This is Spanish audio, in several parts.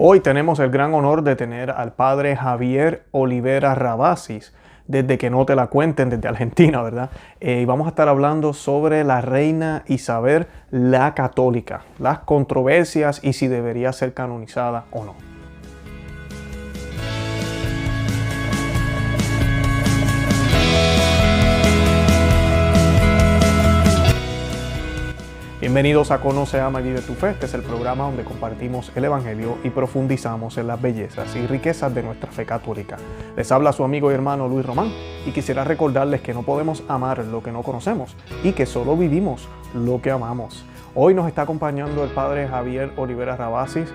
Hoy tenemos el gran honor de tener al padre Javier Olivera Rabassis, desde Que No Te La Cuenten, desde Argentina, ¿verdad? Y vamos a estar hablando sobre la reina Isabel la Católica, las controversias y si debería ser canonizada o no. Bienvenidos a Conoce, Ama y Vive tu Fe. Este es el programa donde compartimos el Evangelio y profundizamos en las bellezas y riquezas de nuestra fe católica. Les habla su amigo y hermano Luis Román y quisiera recordarles que no podemos amar lo que no conocemos y que solo vivimos lo que amamos. Hoy nos está acompañando el padre Javier Olivera Rabassis.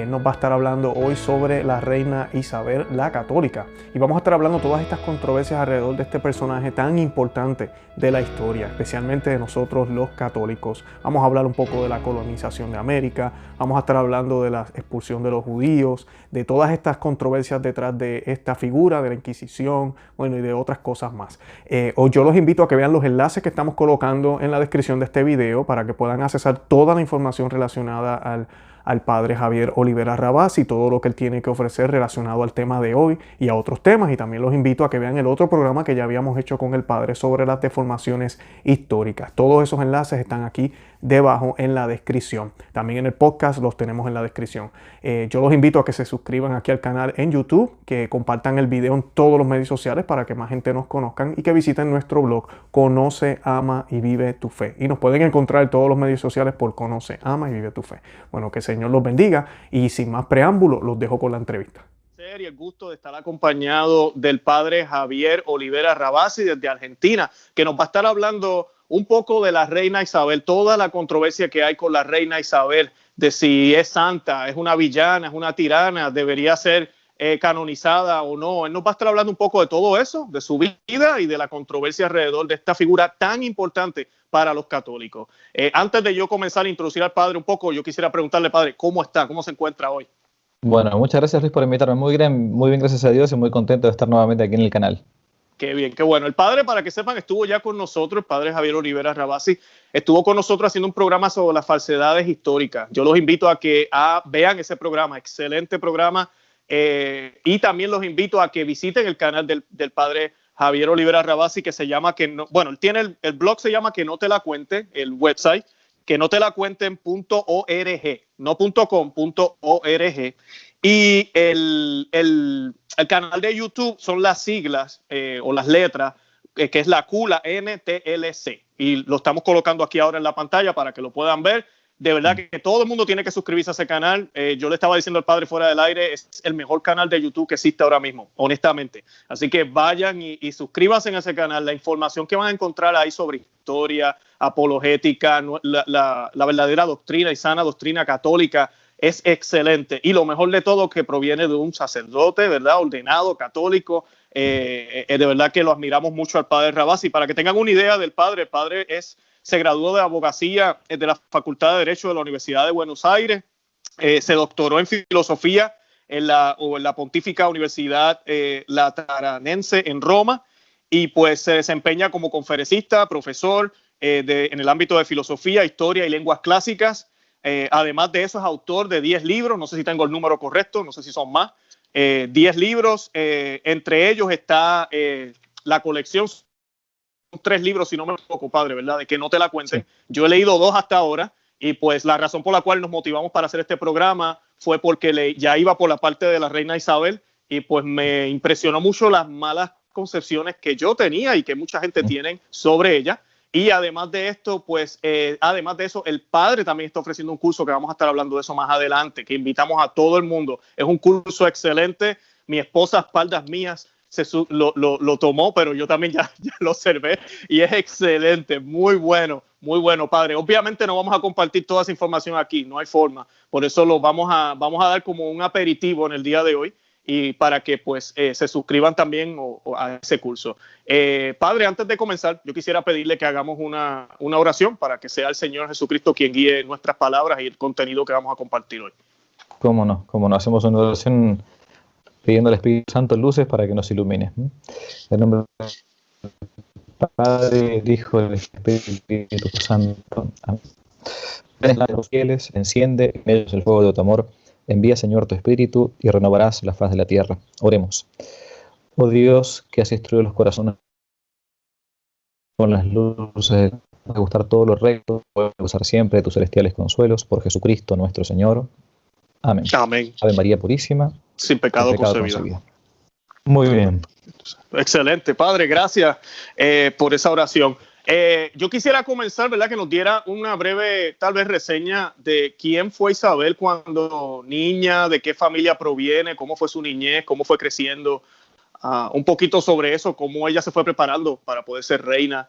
Nos va a estar hablando hoy sobre la reina Isabel la Católica. Y vamos a estar hablando todas estas controversias alrededor de este personaje tan importante de la historia, especialmente de nosotros los católicos. Vamos a hablar un poco de la colonización de América, vamos a estar hablando de la expulsión de los judíos, de todas estas controversias detrás de esta figura, de la Inquisición, bueno, y de otras cosas más. Yo los invito a que vean los enlaces que estamos colocando en la descripción de este video para que puedan accesar toda la información relacionada al padre Javier Olivera Rabassis y todo lo que él tiene que ofrecer relacionado al tema de hoy y a otros temas. Y también los invito a que vean el otro programa que ya habíamos hecho con el padre sobre las deformaciones históricas. Todos esos enlaces están aquí debajo en la descripción. También en el podcast los tenemos en la descripción. Yo los invito a que se suscriban aquí al canal en YouTube, que compartan el video en todos los medios sociales para que más gente nos conozcan y que visiten nuestro blog Conoce, Ama y Vive tu Fe. Y nos pueden encontrar en todos los medios sociales por Conoce, Ama y Vive tu Fe. Bueno, que el Señor los bendiga y sin más preámbulo los dejo con la entrevista. Y el gusto de estar acompañado del padre Javier Olivera Rabassis desde Argentina, que nos va a estar hablando un poco de la reina Isabel, toda la controversia que hay con la reina Isabel, de si es santa, es una villana, es una tirana, debería ser canonizada o no. Él nos va a estar hablando un poco de todo eso, de su vida y de la controversia alrededor de esta figura tan importante para los católicos. Antes de yo comenzar a introducir al padre un poco, yo quisiera preguntarle, padre, ¿cómo está? ¿Cómo se encuentra hoy? Bueno, muchas gracias Luis por invitarme. Muy bien, gracias a Dios y muy contento de estar nuevamente aquí en el canal. Qué bien, qué bueno. El padre, para que sepan, estuvo ya con nosotros, el padre Javier Olivera Rabassis, estuvo con nosotros haciendo un programa sobre las falsedades históricas. Yo los invito a que vean ese programa, excelente programa, y también los invito a que visiten el canal del padre Javier Olivera Rabassis, que se llama, él tiene el blog, se llama Que No Te La Cuente, el website, que no te la cuenten.org, no .com.org. Y el canal de YouTube son las siglas o las letras, que es la Q, la N, T, L, C. Y lo estamos colocando aquí ahora en la pantalla para que lo puedan ver. De verdad que todo el mundo tiene que suscribirse a ese canal. Yo le estaba diciendo al padre fuera del aire, es el mejor canal de YouTube que existe ahora mismo, honestamente. Así que vayan y suscríbanse a ese canal. La información que van a encontrar ahí sobre historia, apologética, la verdadera doctrina y sana doctrina católica es excelente. Y lo mejor de todo, que proviene de un sacerdote, ¿verdad? Ordenado, católico. De verdad que lo admiramos mucho al padre Rabassis. Para que tengan una idea del padre, el padre se graduó de abogacía de la Facultad de Derecho de la Universidad de Buenos Aires, se doctoró en filosofía en la Pontífica Universidad Lateranense en Roma y pues se desempeña como conferencista, profesor en el ámbito de filosofía, historia y lenguas clásicas. Además de eso es autor de 10 libros, no sé si tengo el número correcto, no sé si son más, 10 libros, entre ellos está la colección, 3 libros, si no me equivoco, padre, ¿verdad? De Que No Te La Cuenten. Sí. Yo he leído 2 hasta ahora y pues la razón por la cual nos motivamos para hacer este programa fue porque ya iba por la parte de la reina Isabel y pues me impresionó mucho las malas concepciones que yo tenía y que mucha gente tiene sobre ella. Y además de esto, pues, además de eso, el padre también está ofreciendo un curso que vamos a estar hablando de eso más adelante, que invitamos a todo el mundo. Es un curso excelente. Mi esposa, a espaldas mías, lo tomó, pero yo también ya lo observé y es excelente, muy bueno, padre. Obviamente no vamos a compartir toda esa información aquí, no hay forma, por eso lo vamos a dar como un aperitivo en el día de hoy y para que pues se suscriban también a ese curso. Padre, antes de comenzar, yo quisiera pedirle que hagamos una oración para que sea el Señor Jesucristo quien guíe nuestras palabras y el contenido que vamos a compartir hoy. Cómo no, hacemos una oración pidiendo al Espíritu Santo luces para que nos ilumine. En nombre del Padre, del Hijo y del Espíritu Santo. Amén. Ven a los fieles, enciende en ellos el fuego de tu amor, envía, Señor, tu Espíritu y renovarás la faz de la tierra. Oremos. Oh Dios, que has instruido los corazones con las luces de gustar todo lo recto, poder gozar siempre de tus celestiales consuelos, por Jesucristo nuestro Señor. Amén. Amén. Ave María Purísima, Sin pecado concebida. Muy bien. Excelente, Padre, gracias por esa oración. Yo quisiera comenzar, ¿verdad? Que nos diera una breve, tal vez, reseña de quién fue Isabel cuando niña, de qué familia proviene, cómo fue su niñez, cómo fue creciendo, un poquito sobre eso, cómo ella se fue preparando para poder ser reina.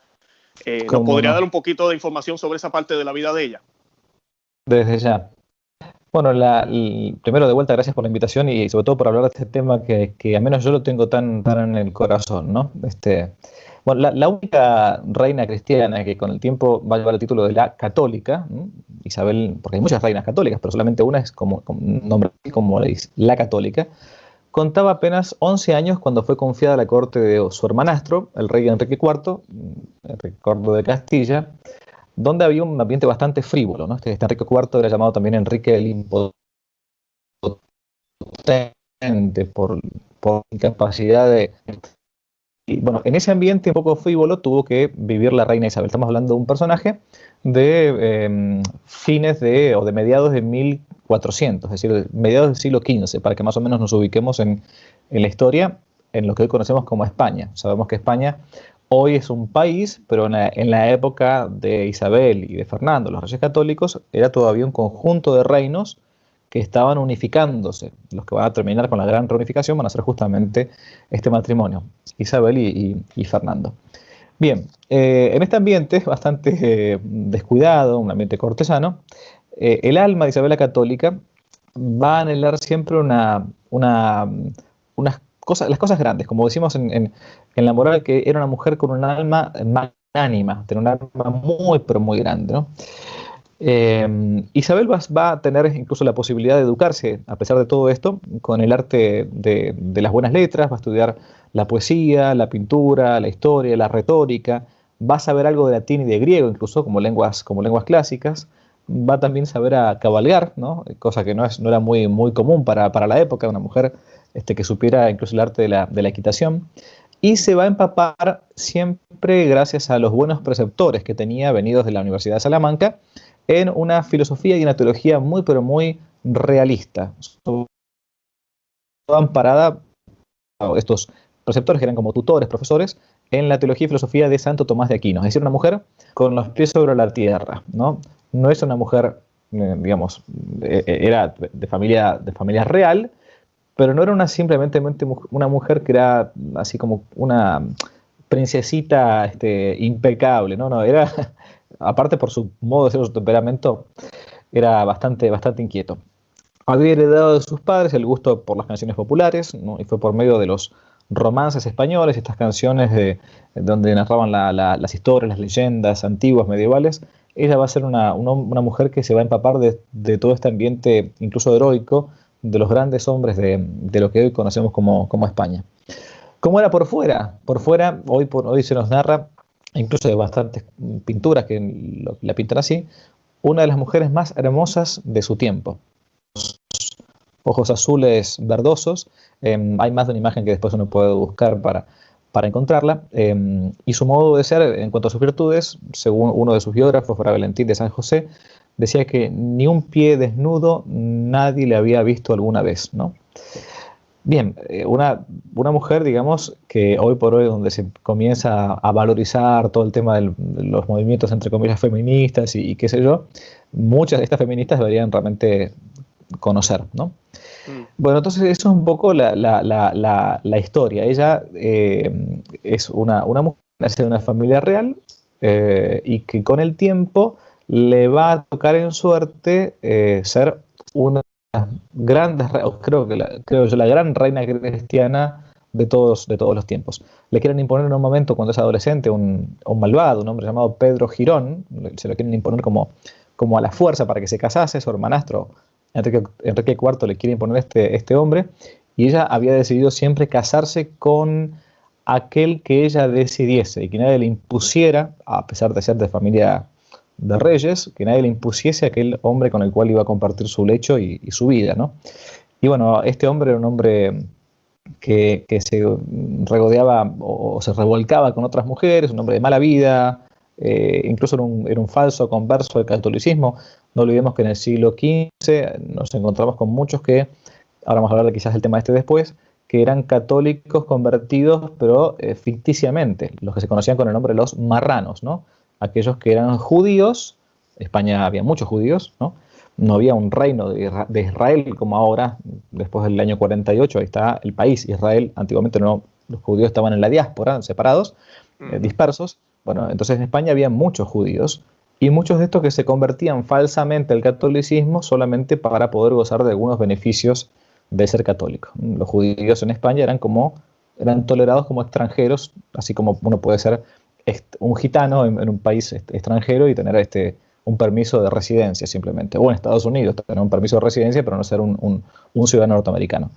¿Nos podría dar un poquito de información sobre esa parte de la vida de ella? Desde ya. Bueno, primero de vuelta, gracias por la invitación y sobre todo por hablar de este tema que al menos yo lo tengo tan en el corazón, ¿no? Bueno, la única reina cristiana que con el tiempo va a llevar el título de la católica, ¿no? Isabel, porque hay muchas reinas católicas, pero solamente una es como nombre, como le dice, la católica, contaba apenas 11 años cuando fue confiada a la corte de su hermanastro, el rey Enrique IV, Enrique IV de Castilla, donde había un ambiente bastante frívolo, ¿no? Este Enrique IV era llamado también Enrique el Impotente por incapacidad de... Y bueno, en ese ambiente un poco frívolo tuvo que vivir la reina Isabel. Estamos hablando de un personaje de fines o de mediados de 1400, es decir, mediados del siglo XV, para que más o menos nos ubiquemos en la historia, en lo que hoy conocemos como España. Sabemos que España hoy es un país, pero en la época de Isabel y de Fernando, los reyes católicos, era todavía un conjunto de reinos que estaban unificándose. Los que van a terminar con la gran reunificación van a ser justamente este matrimonio, Isabel y Fernando. Bien, en este ambiente bastante descuidado, un ambiente cortesano, el alma de Isabel la Católica va a anhelar siempre las cosas grandes, como decimos en la moral, que era una mujer con un alma magnánima, tenía un alma muy, pero muy grande, ¿no? Isabel va a tener incluso la posibilidad de educarse, a pesar de todo esto, con el arte de las buenas letras, va a estudiar la poesía, la pintura, la historia, la retórica, va a saber algo de latín y de griego, incluso como lenguas clásicas, va también a saber a cabalgar, ¿no? Cosa que no era muy común para la época, una mujer que supiera incluso el arte de la equitación, y se va a empapar siempre gracias a los buenos preceptores que tenía venidos de la Universidad de Salamanca, en una filosofía y una teología muy, pero muy realista, amparada por estos preceptores que eran como tutores, profesores, en la teología y filosofía de Santo Tomás de Aquino, es decir, una mujer con los pies sobre la tierra, ¿no? No es una mujer, digamos, era de familia real, pero no era simplemente una mujer que era así como una princesita impecable, no, era, aparte por su modo de ser, su temperamento, era bastante inquieto. Había heredado de sus padres el gusto por las canciones populares, ¿no? Y fue por medio de los romances españoles, estas canciones donde narraban las historias, las leyendas antiguas, medievales. Ella va a ser una mujer que se va a empapar de todo este ambiente, incluso heroico, de los grandes hombres de lo que hoy conocemos como España. ¿Cómo era por fuera? Por fuera, hoy se nos narra, incluso de bastantes pinturas que la pintan así, una de las mujeres más hermosas de su tiempo. Ojos azules verdosos, hay más de una imagen que después uno puede buscar para encontrarla, y su modo de ser, en cuanto a sus virtudes, según uno de sus biógrafos, Fray Valentín de San José, decía que ni un pie desnudo nadie le había visto alguna vez, ¿no? Bien, una mujer, digamos, que hoy por hoy, donde se comienza a valorizar todo el tema de los movimientos, entre comillas, feministas y qué sé yo, muchas de estas feministas deberían realmente conocer, ¿no? Bueno, entonces eso es un poco la historia. Ella es una mujer de una familia real y que con el tiempo le va a tocar en suerte ser una grandes, creo yo, la gran reina cristiana de todos los tiempos. Le quieren imponer en un momento, cuando es adolescente, un malvado, un hombre llamado Pedro Girón, se lo quieren imponer como a la fuerza para que se casase. Su hermanastro Enrique IV le quiere imponer este hombre, y ella había decidido siempre casarse con aquel que ella decidiese y que nadie le impusiera, a pesar de ser de familia de reyes, que nadie le impusiese a aquel hombre con el cual iba a compartir su lecho y su vida, ¿no? Y bueno, este hombre era un hombre que se regodeaba o se revolcaba con otras mujeres, un hombre de mala vida, incluso era un falso converso del catolicismo. No olvidemos que en el siglo XV nos encontramos con muchos que, ahora vamos a hablar de quizás del tema este después, que eran católicos convertidos, pero ficticiamente, los que se conocían con el nombre de los marranos, ¿no? Aquellos que eran judíos. En España había muchos judíos, ¿no? No había un reino de Israel como ahora, después del año 48, ahí está el país Israel. Antiguamente no, los judíos estaban en la diáspora, separados, dispersos. Bueno, entonces en España había muchos judíos, y muchos de estos que se convertían falsamente al catolicismo solamente para poder gozar de algunos beneficios de ser católico. Los judíos en España eran tolerados como extranjeros, así como uno puede ser un gitano en un país extranjero y tener un permiso de residencia simplemente, o en Estados Unidos tener un permiso de residencia pero no ser un ciudadano norteamericano.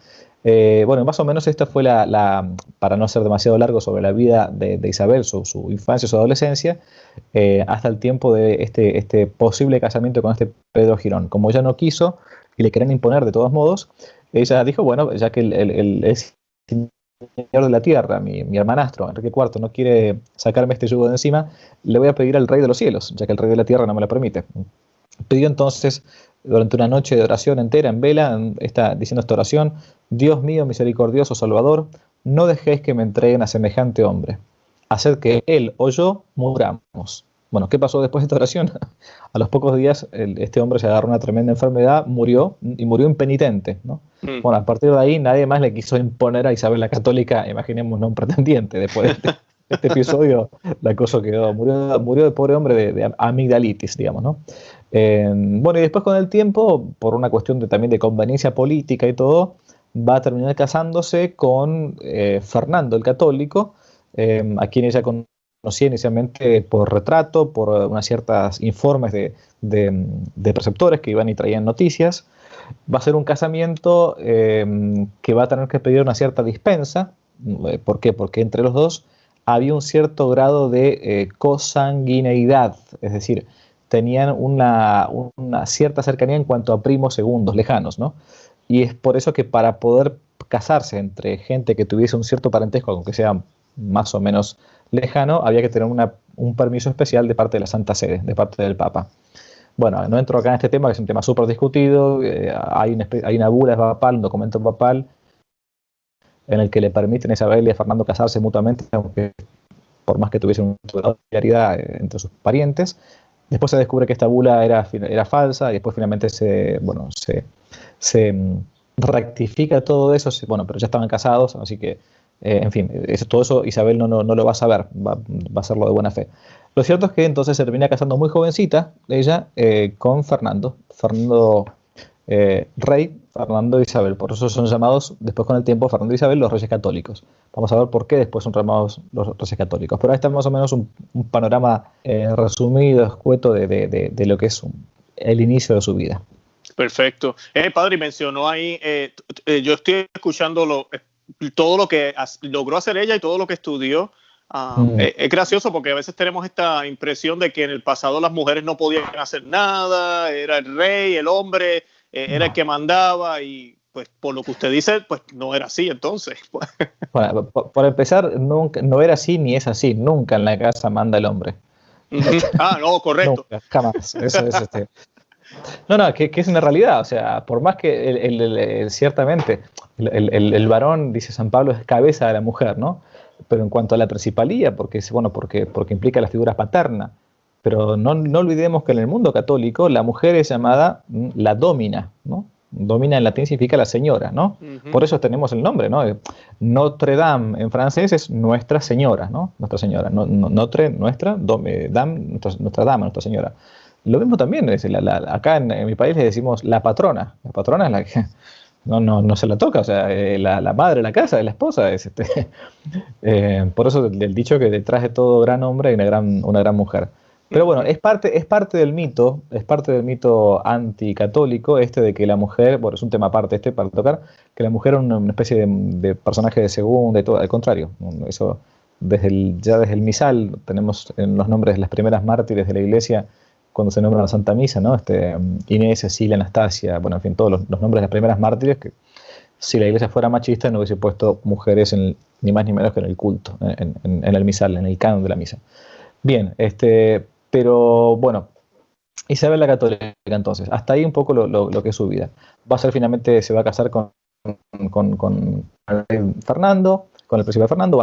Bueno, más o menos esta fue para no ser demasiado largo sobre la vida de Isabel, su infancia, su adolescencia, hasta el tiempo de este posible casamiento con este Pedro Girón. Como ella no quiso y le querían imponer de todos modos, ella dijo, bueno, ya que el señor de la tierra, mi hermanastro, Enrique IV, no quiere sacarme este yugo de encima, le voy a pedir al rey de los cielos, ya que el rey de la tierra no me lo permite. Pidió entonces, durante una noche de oración entera en vela, diciendo esta oración: Dios mío, misericordioso Salvador, no dejéis que me entreguen a semejante hombre. Haced que él o yo muramos. Bueno, ¿qué pasó después de esta oración? A los pocos días este hombre se agarró una tremenda enfermedad, murió, y murió impenitente, ¿no? Bueno, a partir de ahí nadie más le quiso imponer a Isabel la Católica, imaginemos, ¿no?, un pretendiente. Después de este episodio, la cosa quedó, murió el pobre hombre de amigdalitis, digamos, ¿no? Bueno, y después con el tiempo, por una cuestión también de conveniencia política y todo, va a terminar casándose con Fernando el Católico, a quien ella conocía inicialmente por retrato, por unas ciertas informes de preceptores que iban y traían noticias. Va a ser un casamiento que va a tener que pedir una cierta dispensa. ¿Por qué? Porque entre los dos había un cierto grado de consanguineidad, es decir, tenían una cierta cercanía en cuanto a primos segundos, lejanos, ¿no? Y es por eso que para poder casarse entre gente que tuviese un cierto parentesco, aunque sea más o menos lejano, había que tener un permiso especial de parte de la Santa Sede, de parte del Papa. Bueno, no entro acá en este tema, que es un tema súper discutido. Hay una bula papal, un documento papal, en el que le permiten a Isabel y a Fernando casarse mutuamente, aunque por más que tuviesen una solidaridad entre sus parientes. Después se descubre que esta bula era falsa, y después finalmente se rectifica todo eso. Bueno, pero ya estaban casados, así que, en fin, todo eso Isabel no lo va a saber, va a hacerlo de buena fe. Lo cierto es que entonces se termina casando muy jovencita, ella, con Fernando Rey, Fernando e Isabel. Por eso son llamados después, con el tiempo, Fernando e Isabel, los Reyes Católicos. Vamos a ver por qué después son llamados los Reyes Católicos. Pero ahí está más o menos un panorama resumido, escueto de lo que es el inicio de su vida. Perfecto. Padre, mencionó ahí, yo estoy escuchando todo lo que logró hacer ella y todo lo que estudió. Es gracioso porque a veces tenemos esta impresión de que en el pasado las mujeres no podían hacer nada, era el rey, el hombre, era el que mandaba, y pues por lo que usted dice, pues no era así entonces. Bueno, por empezar, nunca, no era así ni es así, nunca en la casa manda el hombre. No, correcto. Nunca, jamás. Eso es No, que es una realidad. O sea, por más que ciertamente el varón, dice San Pablo, es cabeza de la mujer, ¿no? Pero en cuanto a la principalía, porque implica la figura paterna. Pero no olvidemos que en el mundo católico la mujer es llamada la domina, ¿no? Domina en latín significa la señora, ¿no? Por eso tenemos el nombre, ¿no? Notre Dame en francés es Nuestra Señora, ¿no? Nuestra Señora. Nuestra Dama, Nuestra Señora. Lo mismo también, acá en mi país le decimos la patrona. La patrona es la que no se la toca, o sea, la madre de la casa, la esposa. Por eso el dicho que detrás de todo gran hombre hay una gran mujer. Pero bueno, es parte del mito anticatólico de que la mujer, bueno, es un tema aparte para tocar, que la mujer es una especie de personaje de segunda y todo. Al contrario, eso ya desde el misal tenemos en los nombres de las primeras mártires de la iglesia cuando se nombra la Santa Misa, ¿no? Inés, Cecilia, Anastasia, bueno, en fin, todos los nombres de las primeras mártires, que si la iglesia fuera machista no hubiese puesto mujeres ni más ni menos que en el culto, en el misal, en el canon de la misa. Bien, pero bueno, Isabel la Católica entonces, hasta ahí un poco lo que es su vida. Se va a casar con el rey Fernando, con el príncipe Fernando,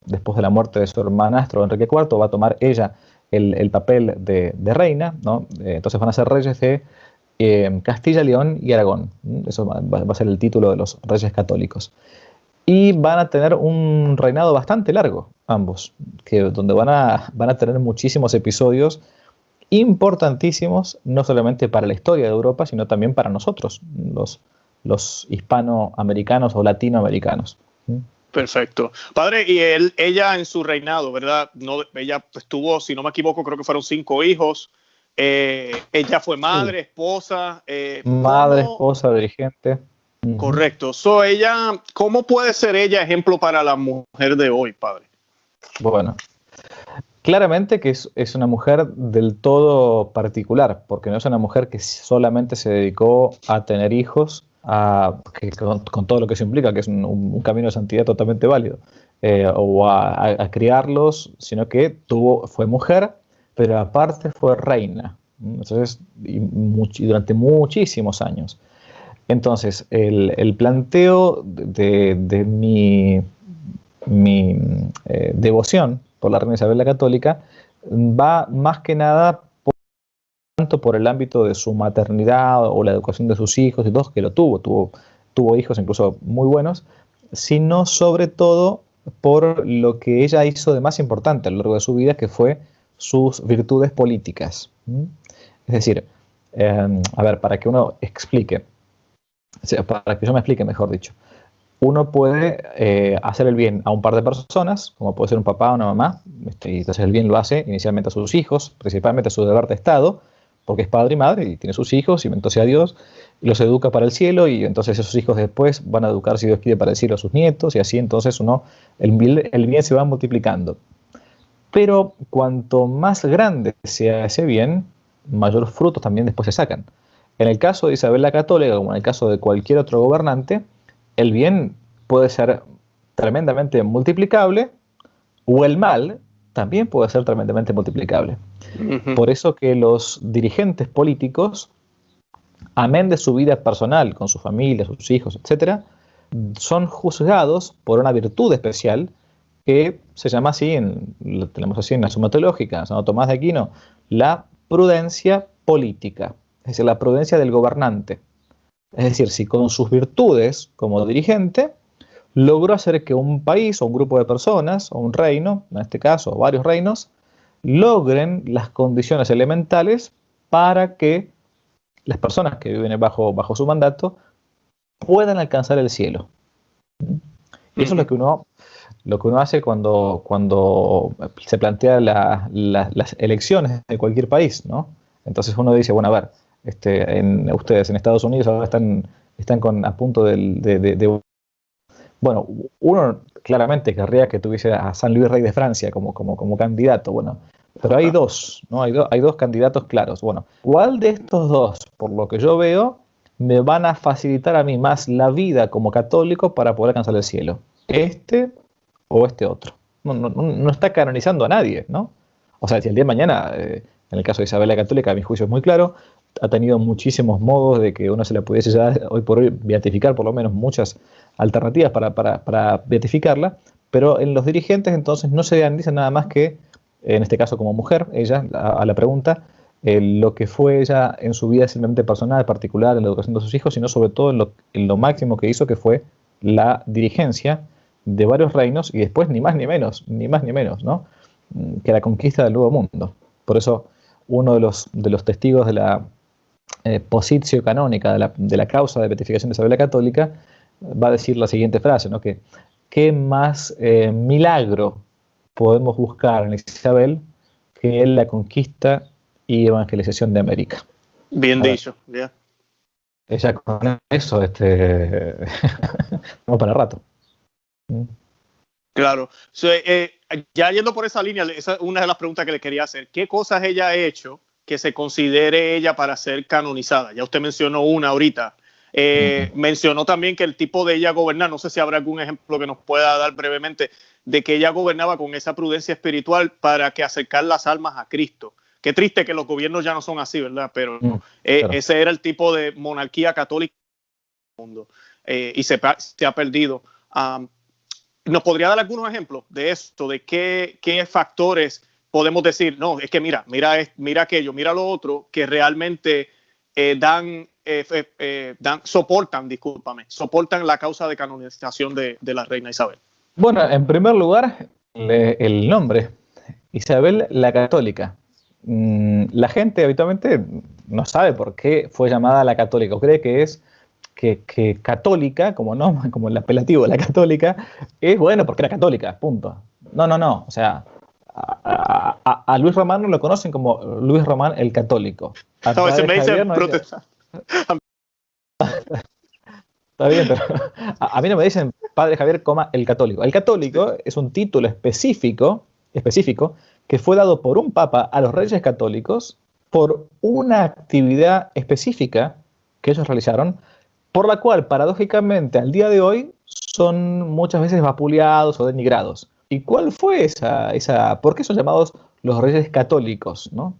después de la muerte de su hermanastro Enrique IV, va a tomar ella el papel de reina, ¿no? Entonces van a ser reyes de Castilla, León y Aragón. Eso va a ser el título de los reyes católicos. Y van a tener un reinado bastante largo, ambos, donde van a tener muchísimos episodios importantísimos, no solamente para la historia de Europa, sino también para nosotros, los hispanoamericanos o latinoamericanos. Perfecto. Padre, y ella en su reinado, ¿verdad? Ella pues, tuvo, si no me equivoco, creo que fueron 5 hijos. Ella fue madre, esposa. Madre, esposa, dirigente. Correcto. ¿Cómo puede ser ella ejemplo para la mujer de hoy, padre? Bueno, claramente que es una mujer del todo particular, porque no es una mujer que solamente se dedicó a tener hijos, con todo lo que eso implica, que es un camino de santidad totalmente válido, o a criarlos, sino que fue mujer, pero aparte fue reina. Entonces, y durante muchísimos años. Entonces, el planteo de mi devoción por la reina Isabel la Católica va más que nada tanto por el ámbito de su maternidad o la educación de sus hijos y todo, que lo tuvo hijos incluso muy buenos, sino sobre todo por lo que ella hizo de más importante a lo largo de su vida, que fue sus virtudes políticas. Es decir, a ver, para que uno explique, para que yo me explique, mejor dicho, uno puede hacer el bien a un par de personas, como puede ser un papá o una mamá, y entonces el bien lo hace inicialmente a sus hijos, principalmente a su deber de Estado, porque es padre y madre y tiene sus hijos y entonces a Dios y los educa para el cielo, y entonces esos hijos después van a educar, si Dios quiere, para el cielo a sus nietos, y así entonces el bien se va multiplicando. Pero cuanto más grande sea ese bien, mayores frutos también después se sacan. En el caso de Isabel la Católica, como en el caso de cualquier otro gobernante, el bien puede ser tremendamente multiplicable, o el mal también puede ser tremendamente multiplicable. Por eso que los dirigentes políticos, amén de su vida personal, con su familia, sus hijos, etc., son juzgados por una virtud especial que se llama así, lo tenemos así en la Suma Teológica, Santo Tomás de Aquino, la prudencia política, es decir, la prudencia del gobernante. Es decir, si con sus virtudes como dirigente logró hacer que un país o un grupo de personas o un reino, en este caso varios reinos, logren las condiciones elementales para que las personas que viven bajo su mandato puedan alcanzar el cielo. Y eso es lo que uno hace cuando se plantea las elecciones de cualquier país, ¿no? Entonces uno dice, bueno, a ver, ustedes en Estados Unidos ahora están a punto de bueno, uno claramente querría que tuviese a San Luis Rey de Francia como candidato, bueno, pero hay dos, ¿no? Hay dos candidatos claros. Bueno, ¿cuál de estos dos, por lo que yo veo, me van a facilitar a mí más la vida como católico para poder alcanzar el cielo? ¿Este o este otro? No está canonizando a nadie, ¿no? O sea, si el día de mañana, en el caso de Isabel la Católica, mi juicio es muy claro, ha tenido muchísimos modos de que uno se le pudiese ya hoy por hoy beatificar, por lo menos muchas alternativas para beatificarla, pero en los dirigentes entonces no se dice nada más que, en este caso como mujer, ella, a la pregunta, lo que fue ella en su vida simplemente personal, particular, en la educación de sus hijos, sino sobre todo en lo máximo que hizo, que fue la dirigencia de varios reinos, y después ni más ni menos, ¿no? Que la conquista del Nuevo Mundo. Por eso uno de los testigos de la positio canónica de la causa de beatificación de Isabel la Católica va a decir la siguiente frase, ¿no? Que ¿qué más milagro podemos buscar en Isabel que la conquista y evangelización de América? Bien dicho, ya. Yeah. Ella con eso, vamos para rato. Claro. Ya yendo por esa línea, esa es una de las preguntas que le quería hacer. ¿Qué cosas ella ha hecho que se considere ella para ser canonizada? Ya usted mencionó una ahorita. Mencionó también que el tipo de ella gobernar, no sé si habrá algún ejemplo que nos pueda dar brevemente, de que ella gobernaba con esa prudencia espiritual para que acercar las almas a Cristo. Qué triste que los gobiernos ya no son así, ¿verdad? Pero claro. ese era el tipo de monarquía católica del mundo, y se ha perdido. ¿Nos podría dar algunos ejemplos de esto, de qué factores podemos decir, no, es que mira aquello, mira lo otro, que realmente soportan la causa de canonización de la reina Isabel? Bueno, en primer lugar, el nombre, Isabel la Católica. La gente habitualmente no sabe por qué fue llamada la Católica, o cree que es que católica, como el apelativo de la Católica, es bueno porque era católica, punto. No, o sea, a Luis Román no lo conocen como Luis Román el Católico. No, ese me dicen protestante. Está bien, pero a mí no me dicen Padre Javier, el Católico. El Católico es un título específico que fue dado por un papa a los reyes católicos por una actividad específica que ellos realizaron, por la cual, paradójicamente, al día de hoy son muchas veces vapuleados o denigrados. ¿Y cuál fue por qué son llamados los reyes católicos, ¿no?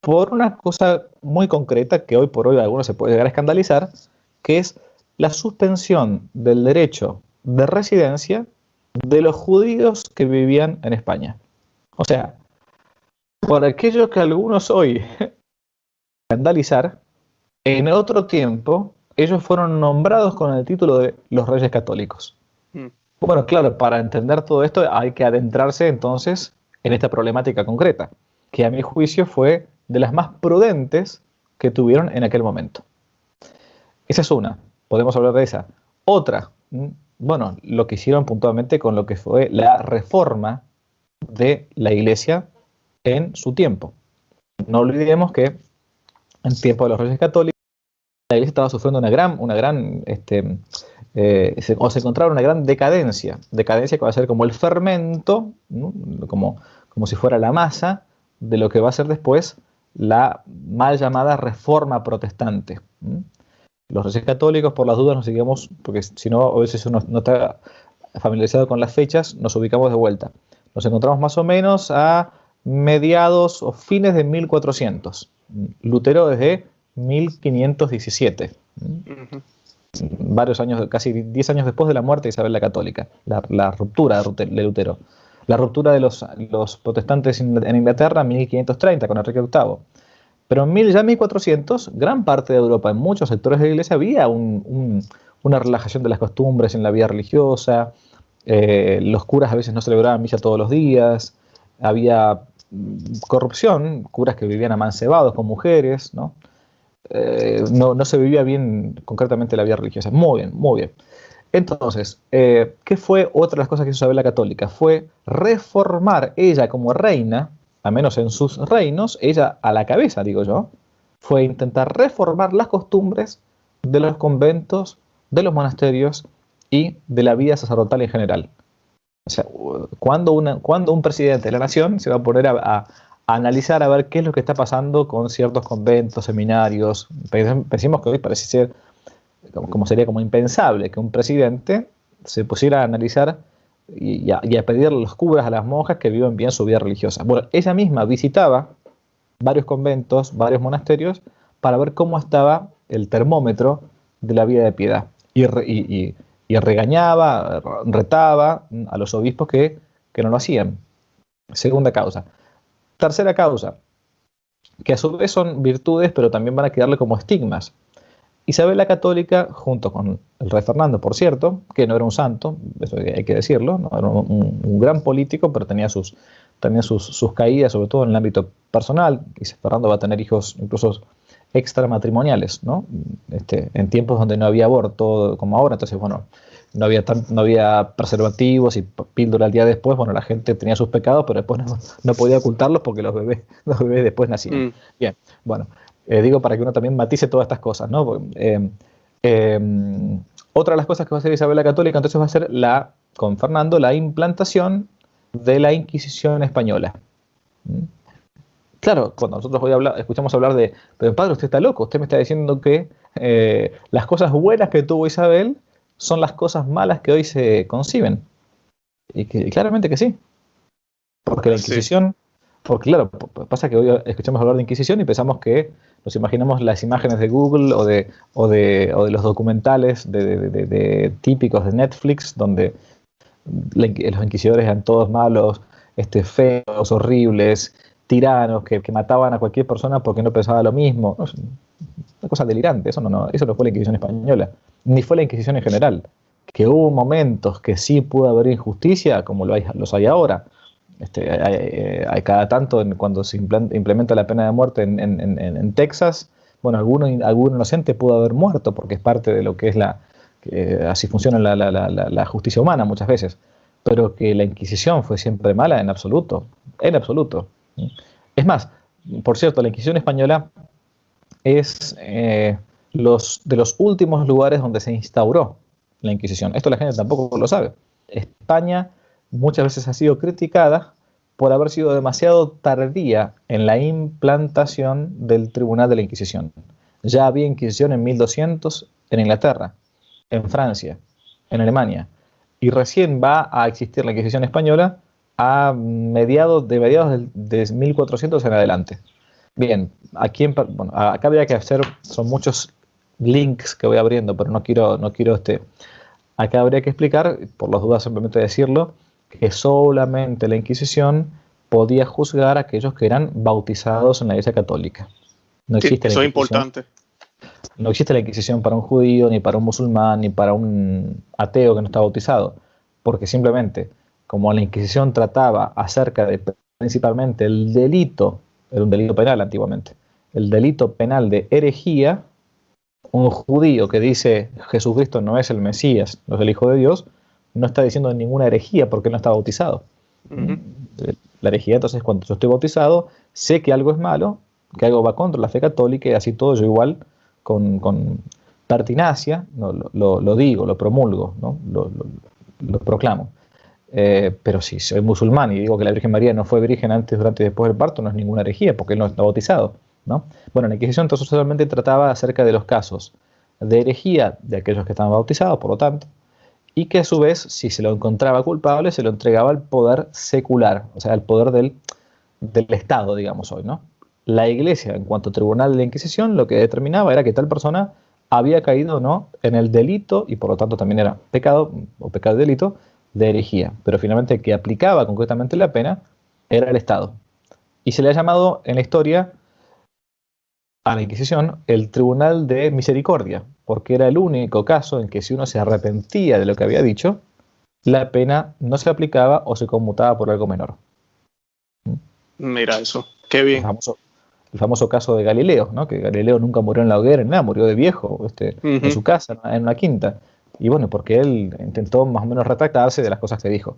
Por una cosa muy concreta que hoy por hoy algunos se puede llegar a escandalizar, que es la suspensión del derecho de residencia de los judíos que vivían en España. O sea, por aquello que algunos hoy escandalizar, en otro tiempo ellos fueron nombrados con el título de los Reyes Católicos. Bueno, claro, para entender todo esto hay que adentrarse entonces en esta problemática concreta, que a mi juicio fue de las más prudentes que tuvieron en aquel momento. Esa es una, podemos hablar de esa. Otra, bueno, lo que hicieron puntualmente con lo que fue la reforma de la Iglesia en su tiempo. No olvidemos que en tiempo de los Reyes Católicos la Iglesia estaba sufriendo se encontraba una gran decadencia que va a ser como el fermento, ¿no? como si fuera la masa de lo que va a ser después la mal llamada Reforma Protestante. Los Reyes Católicos, por las dudas, nos sigamos, porque si no, a veces uno no está familiarizado con las fechas, nos ubicamos de vuelta. Nos encontramos más o menos a mediados o fines de 1400. Lutero desde 1517. Varios años, casi 10 años después de la muerte de Isabel la Católica, la ruptura de Lutero. La ruptura de los protestantes en Inglaterra en 1530 con Enrique VIII. Pero ya en 1400, gran parte de Europa, en muchos sectores de la Iglesia, había una relajación de las costumbres en la vida religiosa. Los curas a veces no celebraban misa todos los días. Había corrupción, curas que vivían amancebados con mujeres, ¿no? No se vivía bien concretamente la vida religiosa. Muy bien, muy bien. Entonces, ¿qué fue otra de las cosas que hizo Isabel la Católica? Fue reformar ella como reina, al menos en sus reinos, ella a la cabeza, digo yo, fue intentar reformar las costumbres de los conventos, de los monasterios y de la vida sacerdotal en general. O sea, cuando un presidente de la nación se va a poner a analizar a ver qué es lo que está pasando con ciertos conventos, seminarios. Pensemos que hoy parece ser sería como impensable que un presidente se pusiera a analizar y a pedirle a los curas, a las monjas que vivan bien su vida religiosa. Bueno, ella misma visitaba varios conventos, varios monasterios, para ver cómo estaba el termómetro de la vida de piedad. Y regañaba, retaba a los obispos que no lo hacían. Segunda causa. Tercera causa, que a su vez son virtudes, pero también van a quedarle como estigmas. Isabel la Católica, junto con el rey Fernando, por cierto, que no era un santo, eso hay que decirlo, ¿no? Era un gran político, pero tenía sus caídas, sobre todo en el ámbito personal. Y Fernando va a tener hijos incluso extramatrimoniales, ¿no? En tiempos donde no había aborto como ahora, entonces, bueno, no había preservativos y píldora al día después. Bueno, la gente tenía sus pecados, pero después no podía ocultarlos porque los bebés después nacían. Bien, bueno. Digo para que uno también matice todas estas cosas, ¿no? Otra de las cosas que va a hacer Isabel la Católica entonces va a ser con Fernando la implantación de la Inquisición española. Claro, cuando nosotros hoy escuchamos hablar de, pero padre, usted está loco, usted me está diciendo que las cosas buenas que tuvo Isabel son las cosas malas que hoy se conciben. Y que claramente que sí. Porque la Inquisición, porque claro, pasa que hoy escuchamos hablar de Inquisición y pensamos que nos imaginamos las imágenes de Google o de los documentales típicos de Netflix, donde los inquisidores eran todos malos, feos, horribles, tiranos, que mataban a cualquier persona porque no pensaba lo mismo. No, una cosa delirante, eso no fue la Inquisición española, ni fue la Inquisición en general. Que hubo momentos que sí pudo haber injusticia, como los hay ahora. Hay cada tanto, cuando se implementa la pena de muerte en Texas, bueno, algún inocente pudo haber muerto, porque es parte de lo que es así funciona la justicia humana muchas veces. Pero que la Inquisición fue siempre mala, en absoluto. En absoluto. Es más, por cierto, la Inquisición española es de los últimos lugares donde se instauró la Inquisición. Esto la gente tampoco lo sabe. España muchas veces ha sido criticada por haber sido demasiado tardía en la implantación del Tribunal de la Inquisición. Ya había Inquisición en 1200 en Inglaterra, en Francia, en Alemania, y recién va a existir la Inquisición española a mediados de 1400 en adelante. Bien, acá habría que hacer, son muchos links que voy abriendo, pero no quiero acá habría que explicar, por las dudas simplemente decirlo, que solamente la Inquisición podía juzgar a aquellos que eran bautizados en la Iglesia Católica. No existe eso es importante. No existe la Inquisición para un judío, ni para un musulmán, ni para un ateo que no está bautizado, porque simplemente, como la Inquisición trataba acerca de principalmente el delito, era un delito penal antiguamente, el delito penal de herejía, un judío que dice Jesucristo no es el Mesías, no es el Hijo de Dios, no está diciendo ninguna herejía porque él no está bautizado. La herejía, entonces, cuando yo estoy bautizado, sé que algo es malo, que algo va contra la fe católica, y así todo yo igual, con pertinacia, lo digo, lo promulgo, ¿no? lo proclamo. Pero si soy musulmán y digo que la Virgen María no fue virgen antes, durante y después del parto, no es ninguna herejía porque él no está bautizado, ¿no? Bueno, la Inquisición entonces solamente trataba acerca de los casos de herejía de aquellos que estaban bautizados, por lo tanto, y que a su vez, si se lo encontraba culpable, se lo entregaba al poder secular, o sea, al poder del Estado, digamos hoy, ¿no? La Iglesia, en cuanto a tribunal de la Inquisición, lo que determinaba era que tal persona había caído o no en el delito, y por lo tanto también era pecado, o pecado de delito, de herejía. Pero finalmente el que aplicaba concretamente la pena era el Estado. Y se le ha llamado en la historia a la Inquisición el Tribunal de Misericordia, porque era el único caso en que si uno se arrepentía de lo que había dicho, la pena no se aplicaba o se conmutaba por algo menor. Mira eso, qué bien. El famoso caso de Galileo, ¿no? Que Galileo nunca murió en la hoguera, nada, murió de viejo, en su casa, en una quinta. Y bueno, porque él intentó más o menos retractarse de las cosas que dijo.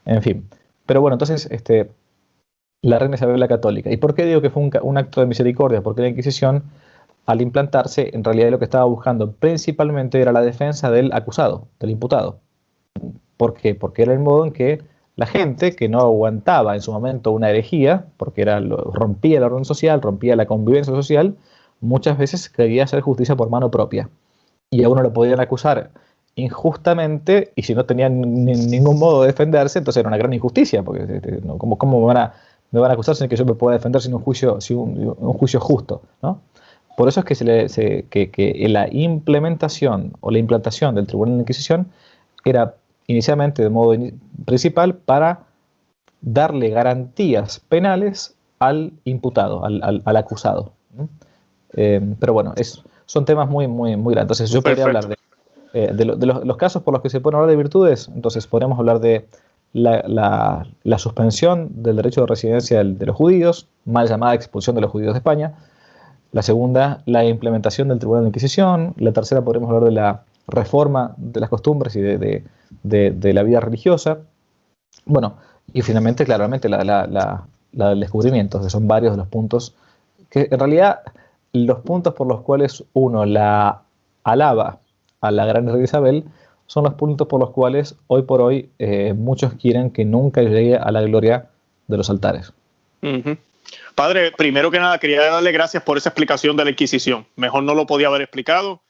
En fin. Pero bueno, entonces, la reina Isabel la Católica. ¿Y por qué digo que fue un acto de misericordia? Porque la Inquisición, al implantarse, en realidad lo que estaba buscando principalmente era la defensa del acusado, del imputado. ¿Por qué? Porque era el modo en que la gente que no aguantaba en su momento una herejía, porque rompía el orden social, rompía la convivencia social, muchas veces quería hacer justicia por mano propia. Y a uno lo podían acusar injustamente, y si no tenían ningún modo de defenderse, entonces era una gran injusticia, porque ¿cómo me van a acusar sin que yo me pueda defender sin un juicio justo, ¿no? Por eso es que la implementación o la implantación del Tribunal de la Inquisición era inicialmente de modo principal para darle garantías penales al imputado, al acusado, ¿no? Pero bueno, son temas muy, muy, muy grandes. Entonces yo podría hablar de los casos por los que se pueden hablar de virtudes. Entonces podríamos hablar de la suspensión del derecho de residencia de los judíos, mal llamada expulsión de los judíos de España. La segunda, la implementación del Tribunal de la Inquisición. La tercera, podríamos hablar de la reforma de las costumbres y de la vida religiosa. Bueno, y finalmente, claramente, la del descubrimiento, que son varios de los puntos que, en realidad, los puntos por los cuales uno la alaba a la gran reina Isabel son los puntos por los cuales, hoy por hoy, muchos quieren que nunca llegue a la gloria de los altares. Ujú. Padre, primero que nada quería darle gracias por esa explicación de la Inquisición. Mejor no lo podía haber explicado.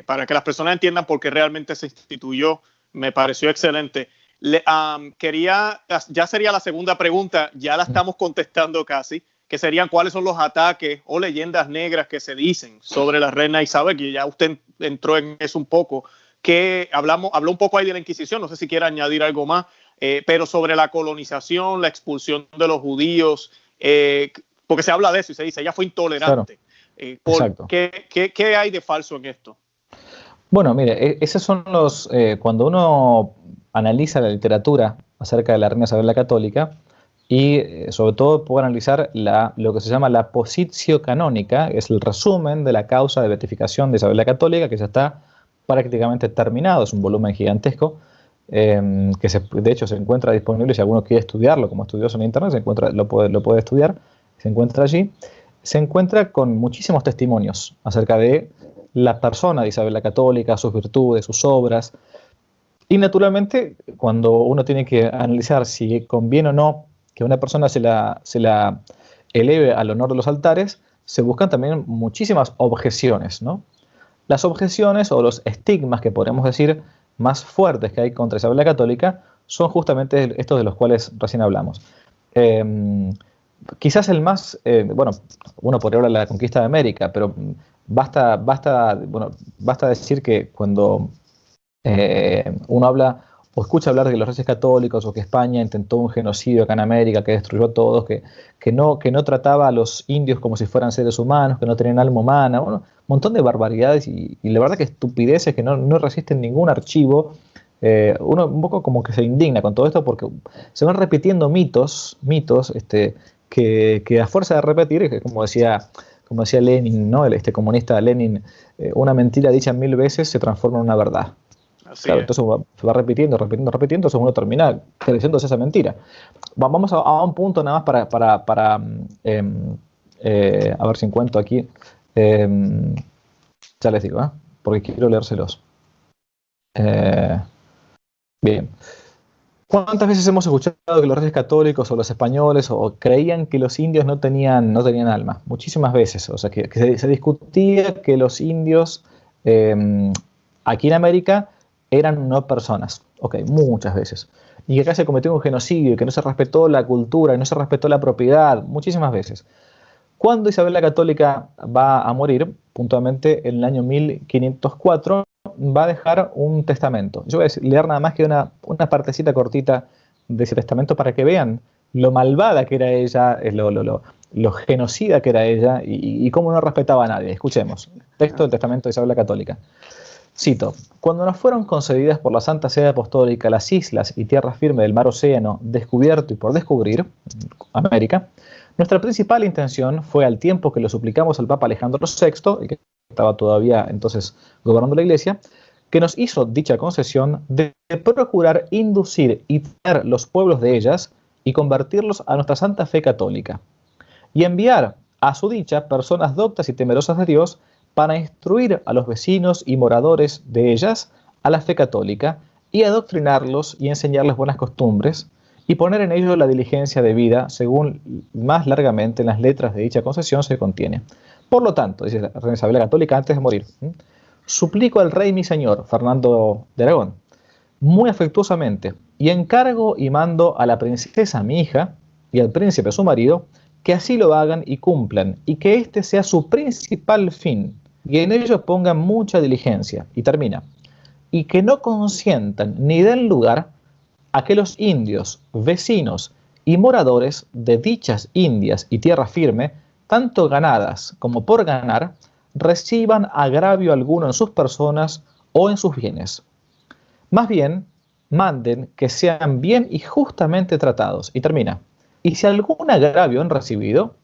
Para que las personas entiendan por qué realmente se instituyó, me pareció excelente. Ya sería la segunda pregunta, ya la estamos contestando casi, que serían cuáles son los ataques o leyendas negras que se dicen sobre la reina Isabel, que ya usted entró en eso un poco, que habló un poco ahí de la Inquisición, no sé si quiere añadir algo más, pero sobre la colonización, la expulsión de los judíos, porque se habla de eso y se dice, ella fue intolerante. Claro. Exacto. ¿Qué hay de falso en esto? Bueno, mire, esos son cuando uno analiza la literatura acerca de la reina Isabel la Católica y sobre todo puede analizar lo que se llama la positio canónica, es el resumen de la causa de beatificación de Isabel la Católica, que ya está prácticamente terminado, es un volumen gigantesco, de hecho se encuentra disponible si alguno quiere estudiarlo como estudioso en internet, lo puede estudiar, se encuentra allí. Se encuentra con muchísimos testimonios acerca de la persona de Isabel la Católica, sus virtudes, sus obras. Y naturalmente, cuando uno tiene que analizar si conviene o no que una persona se la eleve al honor de los altares, se buscan también muchísimas objeciones, ¿no? Las objeciones o los estigmas que podemos decir más fuertes que hay contra Isabel la Católica son justamente estos de los cuales recién hablamos. Quizás el más, bueno, uno podría hablar de la conquista de América, pero basta decir que cuando uno habla o escucha hablar de los reyes católicos o que España intentó un genocidio acá en América que destruyó a todos, que no trataba a los indios como si fueran seres humanos, que no tenían alma humana, bueno, un montón de barbaridades y la verdad que estupideces que no resisten ningún archivo. Uno un poco como que se indigna con todo esto porque se van repitiendo mitos que a fuerza de repetir, como decía Lenin, ¿no? Este comunista Lenin, una mentira dicha 1000 veces se transforma en una verdad. Claro, entonces se va repitiendo, entonces uno termina creyéndose esa mentira. Vamos a un punto nada más para a ver si encuentro aquí. Ya les digo, porque quiero leérselos. Bien. ¿Cuántas veces hemos escuchado que los reyes católicos o los españoles creían que los indios no tenían alma? Muchísimas veces. O sea, que se discutía que los indios aquí en América eran no personas. Ok, muchas veces. Y que acá se cometió un genocidio, y que no se respetó la cultura, y no se respetó la propiedad, muchísimas veces. Cuando Isabel la Católica va a morir, puntualmente en el año 1504, va a dejar un testamento. Yo voy a leer nada más que una partecita cortita de ese testamento para que vean lo malvada que era ella, lo genocida que era ella y cómo no respetaba a nadie. Escuchemos. Texto del testamento de Isabel la Católica. Cito: cuando nos fueron concedidas por la Santa Sede Apostólica las islas y tierra firme del mar Océano, descubierto y por descubrir, América, nuestra principal intención fue, al tiempo que lo suplicamos al Papa Alejandro VI, que estaba todavía entonces gobernando la Iglesia, que nos hizo dicha concesión, de procurar inducir y traer los pueblos de ellas y convertirlos a nuestra santa fe católica, y enviar a su dicha personas doctas y temerosas de Dios para instruir a los vecinos y moradores de ellas a la fe católica y adoctrinarlos y enseñarles buenas costumbres y poner en ellos la diligencia de vida según más largamente en las letras de dicha concesión se contiene. Por lo tanto, dice la reina Isabel la Católica antes de morir, suplico al rey mi señor, Fernando de Aragón, muy afectuosamente, y encargo y mando a la princesa mi hija y al príncipe su marido, que así lo hagan y cumplan, y que este sea su principal fin, y en ello pongan mucha diligencia. Y termina: y que no consientan ni den lugar a que los indios, vecinos y moradores de dichas indias y tierra firme, tanto ganadas como por ganar, reciban agravio alguno en sus personas o en sus bienes. Más bien, manden que sean bien y justamente tratados. Y termina: y si algún agravio han recibido,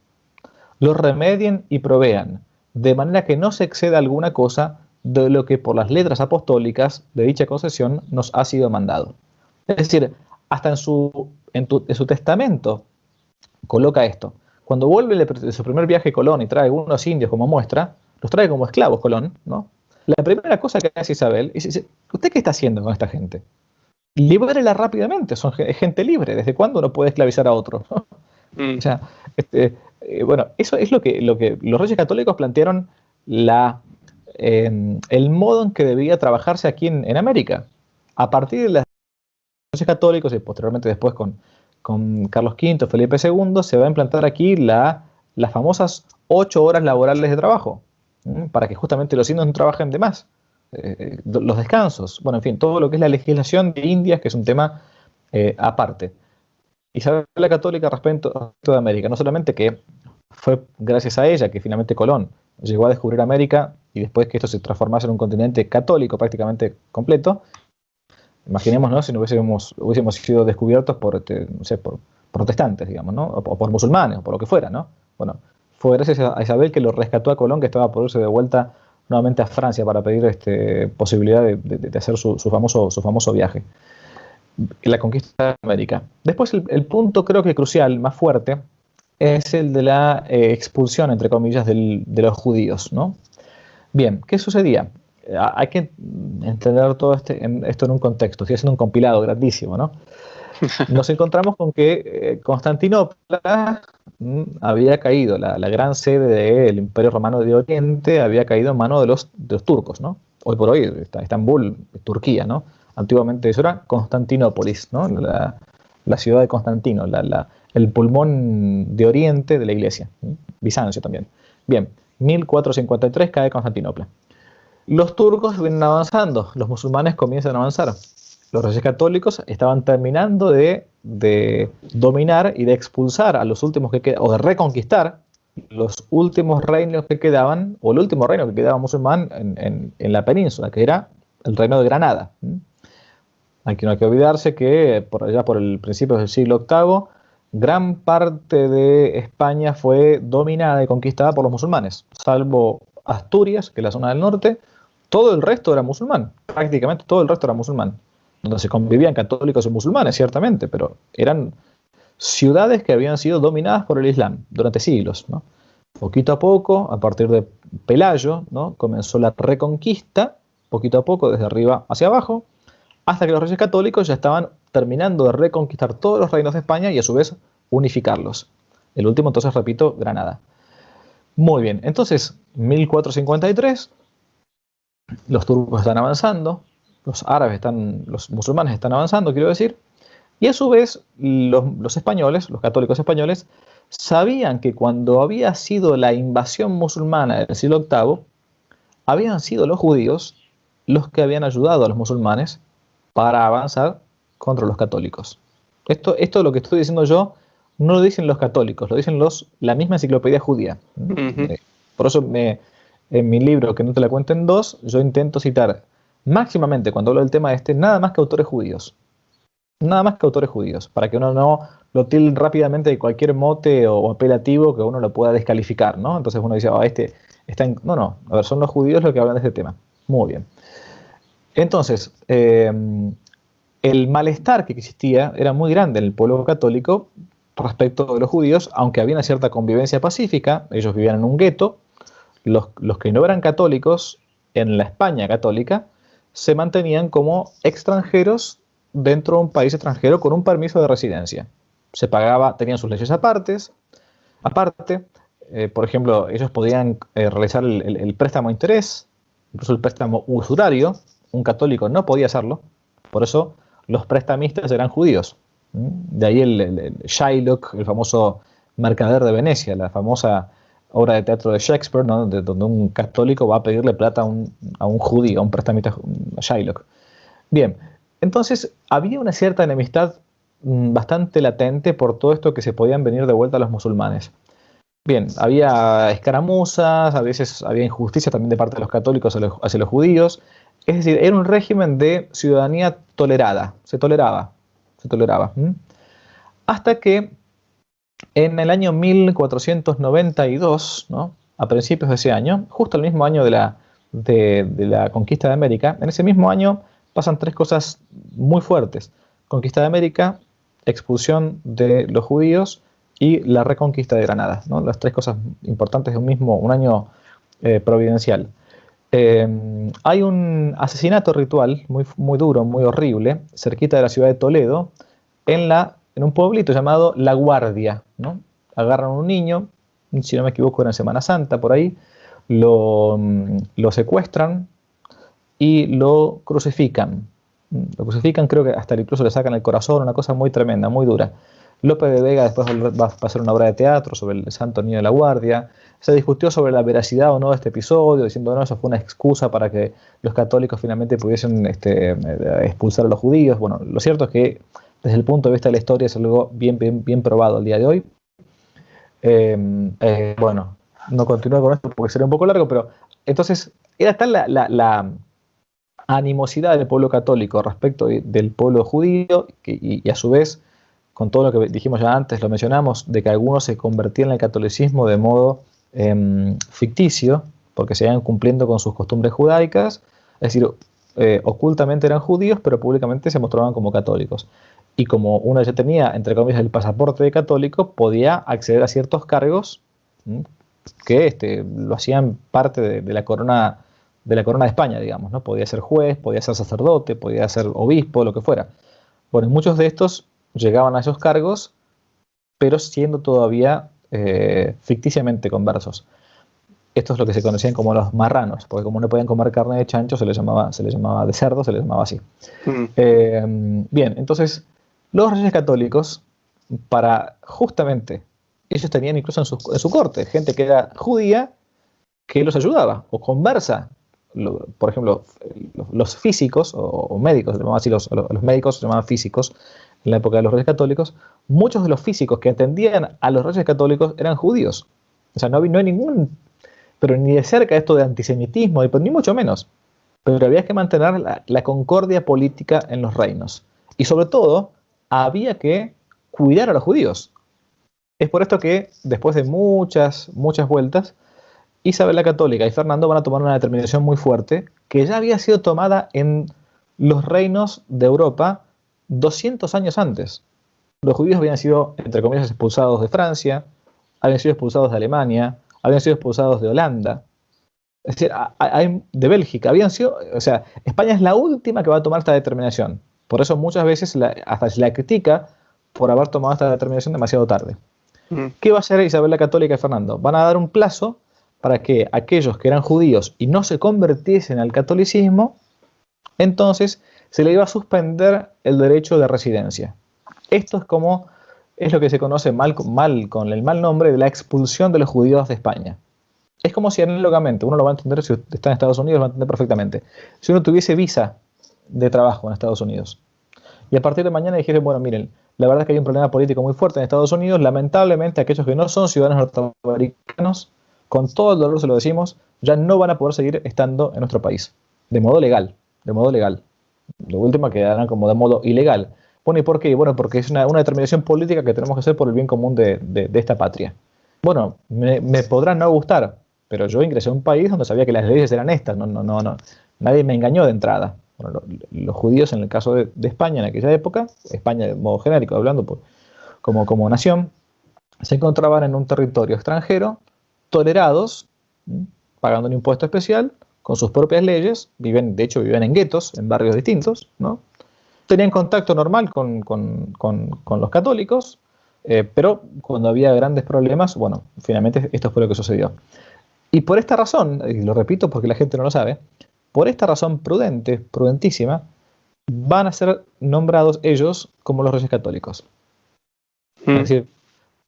lo remedien y provean, de manera que no se exceda alguna cosa de lo que por las letras apostólicas de dicha concesión nos ha sido mandado. Es decir, hasta en su testamento coloca esto. Cuando vuelve de su primer viaje Colón y trae algunos indios como muestra, los trae como esclavos Colón, ¿no? La primera cosa que hace Isabel es decir: ¿usted qué está haciendo con esta gente? Libérela rápidamente, son gente libre. ¿Desde cuándo uno puede esclavizar a otro? O sea, bueno, eso es lo que los Reyes Católicos plantearon el modo en que debía trabajarse aquí en América. A partir de los Reyes Católicos y posteriormente después con Carlos V, Felipe II, se va a implantar aquí las famosas 8 horas laborales de trabajo, para que justamente los indios no trabajen de más. Los descansos, bueno, en fin, todo lo que es la legislación de Indias, que es un tema aparte. Isabel la Católica respecto de América, no solamente que fue gracias a ella que finalmente Colón llegó a descubrir América y después que esto se transformase en un continente católico prácticamente completo. Imaginemos, ¿no?, si no hubiésemos sido descubiertos por, no sé, por protestantes, digamos, ¿no?, o por musulmanes, o por lo que fuera, ¿no? Bueno, fue gracias a Isabel que lo rescató a Colón, que estaba por irse de vuelta nuevamente a Francia para pedir posibilidad de hacer su famoso viaje. La conquista de América. Después el punto creo que crucial, más fuerte, es el de la expulsión, entre comillas, de los judíos, ¿no? Bien, ¿qué sucedía? Hay que entender todo esto en un contexto. Estoy haciendo un compilado grandísimo, ¿no? Nos encontramos con que Constantinopla había caído, la gran sede del Imperio Romano de Oriente había caído en manos de los turcos, ¿no? Hoy por hoy está Estambul, Turquía, ¿no? Antiguamente eso era Constantinópolis, ¿no? La ciudad de Constantino, el pulmón de Oriente de la Iglesia. Bizancio también. Bien, 1453 cae Constantinopla. Los turcos vienen avanzando, los musulmanes comienzan a avanzar. Los Reyes Católicos estaban terminando de dominar y de expulsar a los últimos que quedaban, o de reconquistar los últimos reinos que quedaban, o el último reino que quedaba musulmán en la península, que era el reino de Granada. Aquí no hay que olvidarse que por allá por el principio del siglo VIII, gran parte de España fue dominada y conquistada por los musulmanes, salvo Asturias, que es la zona del norte. Todo el resto era musulmán, prácticamente todo el resto era musulmán, donde se convivían católicos y musulmanes, ciertamente, pero eran ciudades que habían sido dominadas por el Islam durante siglos, ¿no? Poquito a poco, a partir de Pelayo, ¿no?, comenzó la reconquista, poquito a poco, desde arriba hacia abajo, hasta que los Reyes Católicos ya estaban terminando de reconquistar todos los reinos de España y a su vez unificarlos. El último, entonces, repito, Granada. Muy bien, entonces, 1453, los turcos están avanzando, los musulmanes están avanzando, quiero decir, y a su vez los españoles, los católicos españoles, sabían que cuando había sido la invasión musulmana del siglo VIII, habían sido los judíos los que habían ayudado a los musulmanes para avanzar contra los católicos. Esto lo que estoy diciendo yo no lo dicen los católicos, lo dicen la misma enciclopedia judía. Por eso en mi libro, que no te la cuento en dos, yo intento citar máximamente, cuando hablo del tema nada más que autores judíos. Nada más que autores judíos, para que uno no lo tilde rápidamente de cualquier mote o apelativo que uno lo pueda descalificar, ¿no? Entonces uno dice, está en... No, a ver, son los judíos los que hablan de este tema. Muy bien. Entonces, el malestar que existía era muy grande en el pueblo católico respecto de los judíos, aunque había una cierta convivencia pacífica, ellos vivían en un gueto. Los que no eran católicos en la España católica se mantenían como extranjeros dentro de un país extranjero con un permiso de residencia. Se pagaba, tenían sus leyes aparte, por ejemplo, ellos podían realizar el préstamo a interés, incluso el préstamo usurario. Un católico no podía hacerlo, por eso los prestamistas eran judíos. De ahí el Shylock, el famoso mercader de Venecia, la famosa obra de teatro de Shakespeare, ¿no?, donde un católico va a pedirle plata a un judío, a un prestamista, a Shylock. Bien, entonces había una cierta enemistad bastante latente por todo esto que se podían venir de vuelta a los musulmanes. Bien, había escaramuzas, a veces había injusticia también de parte de los católicos hacia los judíos. Es decir, era un régimen de ciudadanía tolerada, se toleraba. Hasta que en el año 1492, ¿no?, a principios de ese año, justo el mismo año de la conquista de América, en ese mismo año pasan tres cosas muy fuertes. Conquista de América, expulsión de los judíos y la reconquista de Granada, ¿no? Las tres cosas importantes de un año providencial. Hay un asesinato ritual muy, muy duro, muy horrible, cerquita de la ciudad de Toledo, en la en un pueblito llamado La Guardia, ¿no? Agarran a un niño, si no me equivoco era en Semana Santa, por ahí, lo secuestran y lo crucifican. Lo crucifican, creo que hasta incluso le sacan el corazón, una cosa muy tremenda, muy dura. Lope de Vega después va a hacer una obra de teatro sobre el Santo Niño de la Guardia. Se discutió sobre la veracidad o no de este episodio, diciendo no, eso fue una excusa para que los católicos finalmente pudiesen expulsar a los judíos. Bueno, lo cierto es que desde el punto de vista de la historia es algo bien probado al día de hoy. Bueno, no continúo con esto porque sería un poco largo, pero entonces era tal la animosidad del pueblo católico respecto del pueblo judío y a su vez, con todo lo que dijimos ya antes, lo mencionamos, de que algunos se convertían en el catolicismo de modo ficticio, porque se iban cumpliendo con sus costumbres judaicas, es decir, ocultamente eran judíos, pero públicamente se mostraban como católicos. Y como uno ya tenía, entre comillas, el pasaporte de católico, podía acceder a ciertos cargos que lo hacían parte de la corona de España, digamos, ¿no? Podía ser juez, podía ser sacerdote, podía ser obispo, lo que fuera. Bueno, muchos de estos llegaban a esos cargos, pero siendo todavía ficticiamente conversos. Esto es lo que se conocían como los marranos, porque como no podían comer carne de chancho, se les llamaba de cerdo, se les llamaba así. Bien, entonces, los reyes católicos, justamente, ellos tenían incluso en su corte gente que era judía que los ayudaba, o conversa. Por ejemplo, los físicos, o médicos, se llamaban así, los médicos se llamaban físicos en la época de los reyes católicos. Muchos de los físicos que atendían a los reyes católicos eran judíos. O sea, no hay ningún, pero ni de cerca esto de antisemitismo, ni mucho menos. Pero había que mantener la concordia política en los reinos. Y sobre todo, había que cuidar a los judíos. Es por esto que, después de muchas vueltas, Isabel la Católica y Fernando van a tomar una determinación muy fuerte que ya había sido tomada en los reinos de Europa 200 años antes. Los judíos habían sido, entre comillas, expulsados de Francia, habían sido expulsados de Alemania, habían sido expulsados de Holanda, es decir, de Bélgica, o sea, España es la última que va a tomar esta determinación. Por eso muchas veces hasta se la critica por haber tomado esta determinación demasiado tarde. ¿Qué va a hacer Isabel la Católica y Fernando? Van a dar un plazo para que aquellos que eran judíos y no se convirtiesen al catolicismo, entonces se le iba a suspender el derecho de residencia. Esto es lo que se conoce con el mal nombre de la expulsión de los judíos de España. Es como si análogamente, uno lo va a entender si está en Estados Unidos, lo va a entender perfectamente. Si uno tuviese visa de trabajo en Estados Unidos y a partir de mañana dijese, bueno, miren, la verdad es que hay un problema político muy fuerte en Estados Unidos, lamentablemente aquellos que no son ciudadanos norteamericanos, con todo el dolor se lo decimos, ya no van a poder seguir estando en nuestro país, de modo legal. Lo último quedarán como de modo ilegal. Bueno, ¿y por qué? Bueno, porque es una determinación política que tenemos que hacer por el bien común de esta patria. Bueno, me podrán no gustar, pero yo ingresé a un país donde sabía que las leyes eran estas, no, nadie me engañó de entrada. Bueno, los judíos en el caso de España en aquella época, España de modo genérico hablando como nación, se encontraban en un territorio extranjero, tolerados, pagando un impuesto especial, con sus propias leyes, de hecho vivían en guetos, en barrios distintos, ¿no? Tenían contacto normal con los católicos, pero cuando había grandes problemas, bueno, finalmente esto fue lo que sucedió. Y por esta razón, y lo repito porque la gente no lo sabe, por esta razón prudentísima, van a ser nombrados ellos como los reyes católicos. Es decir,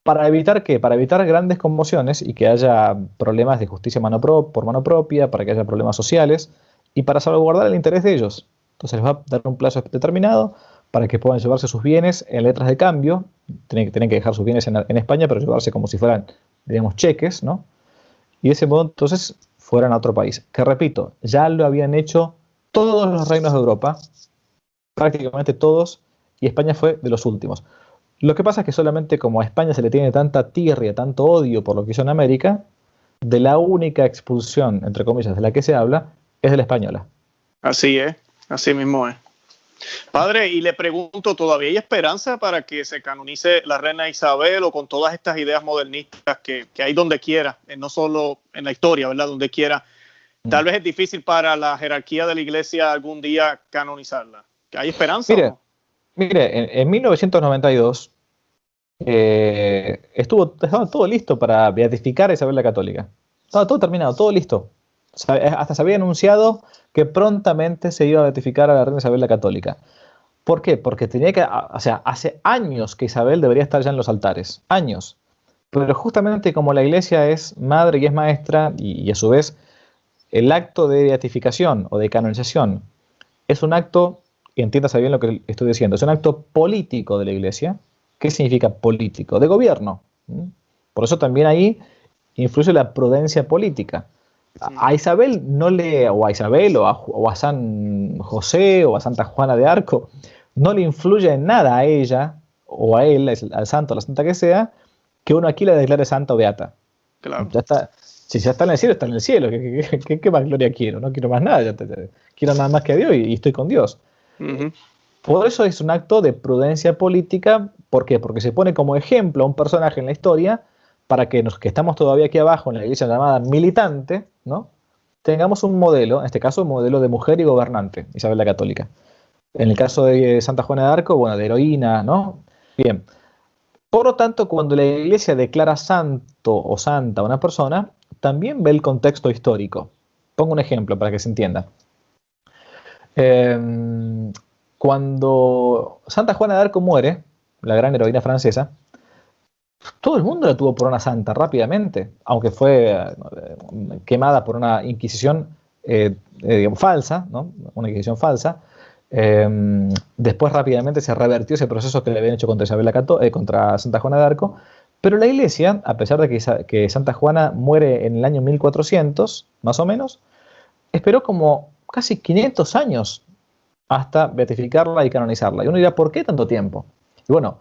¿para evitar qué? Para evitar grandes conmociones y que haya problemas de justicia por mano propia, para que haya problemas sociales y para salvaguardar el interés de ellos. Entonces les va a dar un plazo determinado para que puedan llevarse sus bienes en letras de cambio. Tienen que dejar sus bienes en España, pero llevarse como si fueran, digamos, cheques, ¿no? Y de ese modo, entonces, fueran a otro país. Que repito, ya lo habían hecho todos los reinos de Europa, prácticamente todos, y España fue de los últimos. Lo que pasa es que solamente como a España se le tiene tanta tirria, tanto odio por lo que hizo en América, de la única expulsión, entre comillas, de la que se habla, es de la española. Así es, así mismo es. Padre, y le pregunto, ¿todavía hay esperanza para que se canonice la reina Isabel o con todas estas ideas modernistas que hay donde quiera, no solo en la historia, ¿verdad? Donde quiera. Tal vez es difícil para la jerarquía de la iglesia algún día canonizarla. ¿Hay esperanza? Mire, en 1992 estaba todo listo para beatificar a Isabel la Católica. Estaba todo terminado, todo listo. Hasta se había anunciado que prontamente se iba a beatificar a la reina Isabel la Católica. ¿Por qué? Porque o sea, hace años que Isabel debería estar ya en los altares. Años. Pero justamente como la Iglesia es madre y es maestra, y a su vez el acto de beatificación o de canonización es un acto, y entiéndase bien lo que estoy diciendo, es un acto político de la Iglesia. ¿Qué significa político? De gobierno. Por eso también ahí influye la prudencia política. A Isabel o a Isabel, o a San José, o a Santa Juana de Arco, no le influye en nada a ella, o a él, al santo, a la santa que sea, que uno aquí la declare santa o beata. Claro. Ya está. Si ya está en el cielo, está en el cielo. ¿Qué más gloria quiero? No quiero más nada. Quiero nada más que a Dios y estoy con Dios. Por eso es un acto de prudencia política. ¿Por qué? Porque se pone como ejemplo a un personaje en la historia para que que estamos todavía aquí abajo en la iglesia llamada militante, ¿no? Tengamos un modelo, en este caso un modelo de mujer y gobernante, Isabel la Católica. En el caso de Santa Juana de Arco, bueno, de heroína, ¿no? Bien. Por lo tanto, cuando la iglesia declara santo o santa a una persona, también ve el contexto histórico. Pongo un ejemplo para que se entienda. Cuando Santa Juana de Arco muere, la gran heroína francesa, todo el mundo la tuvo por una santa rápidamente, aunque fue quemada por una inquisición digamos, falsa, ¿no? Una inquisición falsa. Después rápidamente se revertió ese proceso que le habían hecho contra Santa Juana de Arco, pero la iglesia, a pesar de que Santa Juana muere en el año 1400, más o menos, esperó como casi 500 años hasta beatificarla y canonizarla. Y uno dirá, ¿por qué tanto tiempo? Y bueno,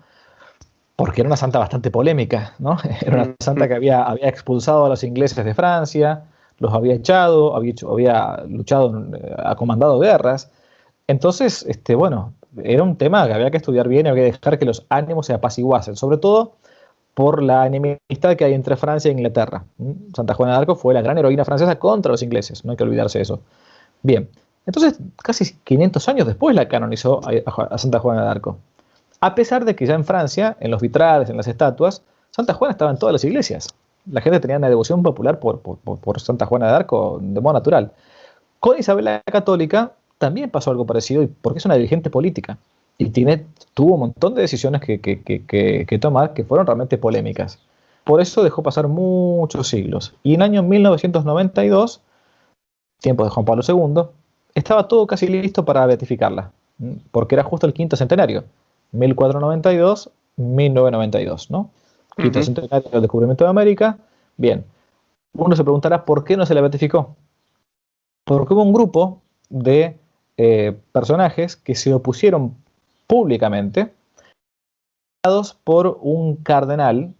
porque era una santa bastante polémica, ¿no? Era una santa que había expulsado a los ingleses de Francia, los había echado, había luchado, ha comandado guerras. Entonces, bueno, era un tema que había que estudiar bien y había que dejar que los ánimos se apaciguasen, sobre todo por la enemistad que hay entre Francia e Inglaterra. Santa Juana de Arco fue la gran heroína francesa contra los ingleses, no hay que olvidarse de eso. Bien, entonces casi 500 años después la canonizó a Santa Juana de Arco. A pesar de que ya en Francia, en los vitrales, en las estatuas, Santa Juana estaba en todas las iglesias. La gente tenía una devoción popular por Santa Juana de Arco de modo natural. Con Isabel la Católica también pasó algo parecido, porque es una dirigente política y tuvo un montón de decisiones que tomar que fueron realmente polémicas. Por eso dejó pasar muchos siglos. Y en el año 1992, tiempo de Juan Pablo II, estaba todo casi listo para beatificarla, porque era justo el quinto centenario, 1492-1992, ¿no? Quinto centenario del descubrimiento de América. Bien, uno se preguntará por qué no se la beatificó. Porque hubo un grupo de personajes que se opusieron públicamente por un cardenal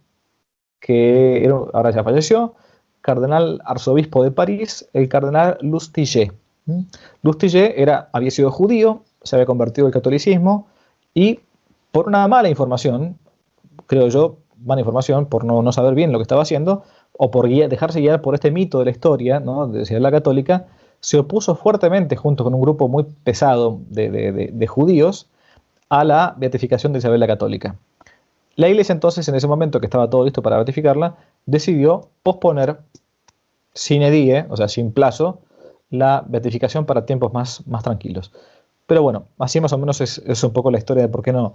que ahora ya falleció, cardenal arzobispo de París, el cardenal Lustiger. Lustiger había sido judío, se había convertido al catolicismo y por una mala información, creo yo, mala información, por no saber bien lo que estaba haciendo, o por dejarse guiar por este mito de la historia, ¿no? De Isabel la Católica, se opuso fuertemente, junto con un grupo muy pesado de judíos, a la beatificación de Isabel la Católica. La iglesia entonces, en ese momento que estaba todo listo para beatificarla, decidió posponer sine die, o sea, sin plazo, la beatificación para tiempos más tranquilos. Pero bueno, así más o menos es un poco la historia de por qué no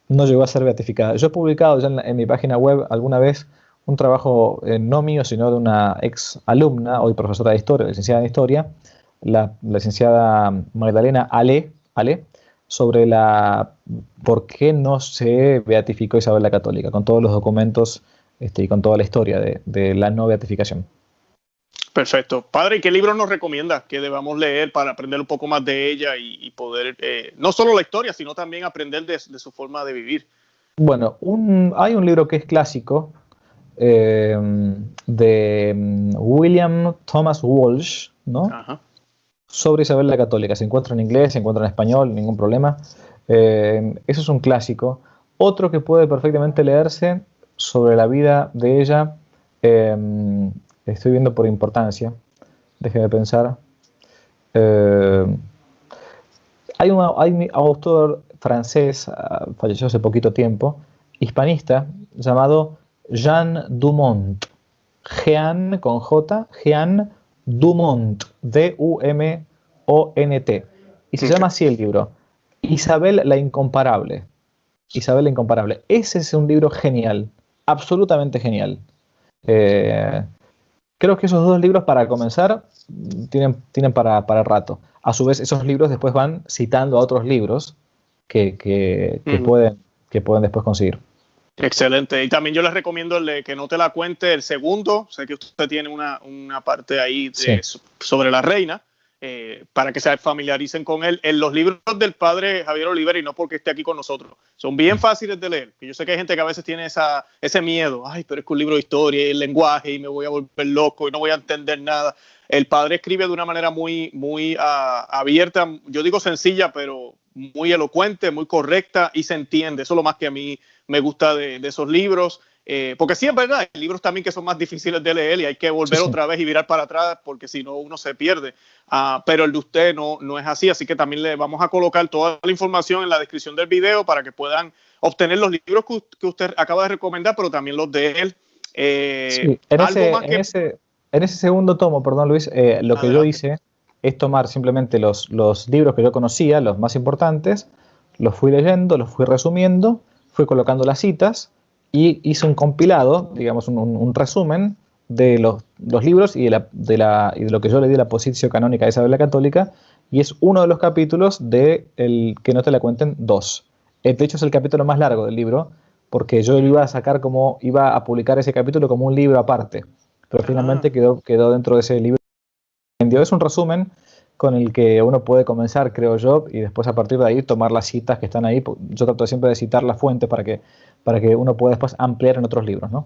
llegó a ser beatificada. Yo he publicado ya en mi página web alguna vez un trabajo no mío, sino de una ex alumna, hoy profesora de historia, licenciada en historia, la licenciada Magdalena Ale, sobre por qué no se beatificó Isabel la Católica, con todos los documentos y con toda la historia de la no beatificación. Perfecto. Padre, ¿qué libro nos recomienda que debamos leer para aprender un poco más de ella y poder, no solo la historia, sino también aprender de su forma de vivir? Bueno, hay un libro que es clásico, de William Thomas Walsh, ¿no? Ajá. Sobre Isabel la Católica. Se encuentra en inglés, se encuentra en español, ningún problema. Eso es un clásico. Otro que puede perfectamente leerse sobre la vida de ella, estoy viendo por importancia, déjeme pensar. Hay un autor francés, falleció hace poquito tiempo, hispanista llamado Jean Dumont. Jean con J, Jean Dumont, D-U-M-O-N-T. Y se llama así el libro, Isabel la Incomparable. Isabel la Incomparable. Ese es un libro genial, absolutamente genial. Creo que esos dos libros, para comenzar, tienen para rato. A su vez, esos libros después van citando a otros libros que pueden después conseguir. Excelente. Y también yo les recomiendo el de Que no te la cuente, el segundo. Sé que usted tiene una parte ahí sobre la reina, para que se familiaricen con él. En los libros del padre Javier Olivera, y no porque esté aquí con nosotros, son bien fáciles de leer. Yo sé que hay gente que a veces tiene ese miedo. Ay, pero es que un libro de historia y el lenguaje y me voy a volver loco y no voy a entender nada. El padre escribe de una manera muy, muy abierta, yo digo sencilla, pero muy elocuente, muy correcta, y se entiende. Eso es lo más que a mí me gusta de esos libros. Porque sí, es verdad, hay libros también que son más difíciles de leer y hay que volver otra vez y virar para atrás porque si no uno se pierde. Pero el de usted no es así, así que también le vamos a colocar toda la información en la descripción del video para que puedan obtener los libros que usted acaba de recomendar, pero también los de él. En ese segundo tomo, perdón Luis, lo que yo hice es tomar simplemente los libros que yo conocía, los más importantes, los fui leyendo, los fui resumiendo, fui colocando las citas y hice un compilado, digamos un resumen de los libros y de lo que yo le di la posición canónica de Isabel la Católica, y es uno de los capítulos de el Que no te la cuenten 2. De hecho es el capítulo más largo del libro, porque yo lo iba a publicar ese capítulo como un libro aparte, pero finalmente quedó dentro de ese libro. Es un resumen con el que uno puede comenzar, creo yo, y después a partir de ahí tomar las citas que están ahí. Yo trato siempre de citar la fuente para que uno pueda después ampliar en otros libros, ¿no?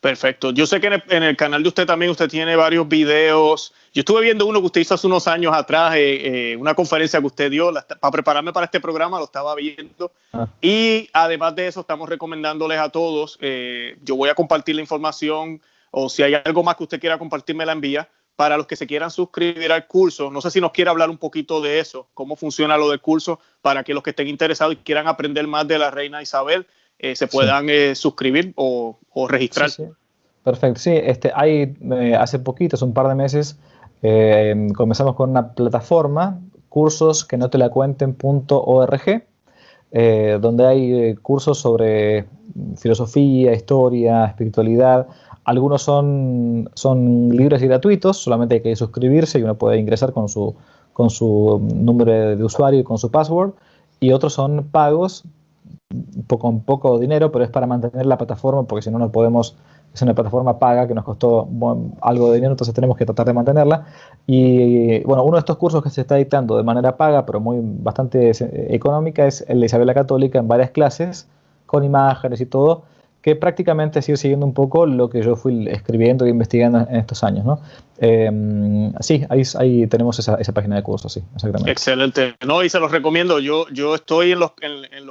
Perfecto. Yo sé que en el canal de usted también usted tiene varios videos. Yo estuve viendo uno que usted hizo hace unos años atrás, una conferencia que usted dio para prepararme para este programa, lo estaba viendo. Y además de eso, estamos recomendándoles a todos. Yo voy a compartir la información, o si hay algo más que usted quiera compartir, me la envía. Para los que se quieran suscribir al curso, no sé si nos quiere hablar un poquito de eso, cómo funciona lo del curso, para que los que estén interesados y quieran aprender más de la reina Isabel se puedan suscribir o registrar. Sí. Perfecto, sí. Hace poquito, hace un par de meses, comenzamos con una plataforma, cursosquenotelacuenten.org, donde hay cursos sobre filosofía, historia, espiritualidad. Algunos son libres y gratuitos, solamente hay que suscribirse y uno puede ingresar con su número de usuario y con su password. Y otros son pagos, con poco dinero, pero es para mantener la plataforma, porque si no, no podemos. Es una plataforma paga que nos costó algo de dinero, entonces tenemos que tratar de mantenerla. Y bueno, uno de estos cursos que se está dictando de manera paga, pero bastante económica, es el de Isabel la Católica en varias clases, con imágenes y todo, que prácticamente sigue siguiendo un poco lo que yo fui escribiendo e investigando en estos años, ¿no? Sí, ahí tenemos esa página de cursos, sí, exactamente. Excelente. No, y se los recomiendo. Yo estoy en los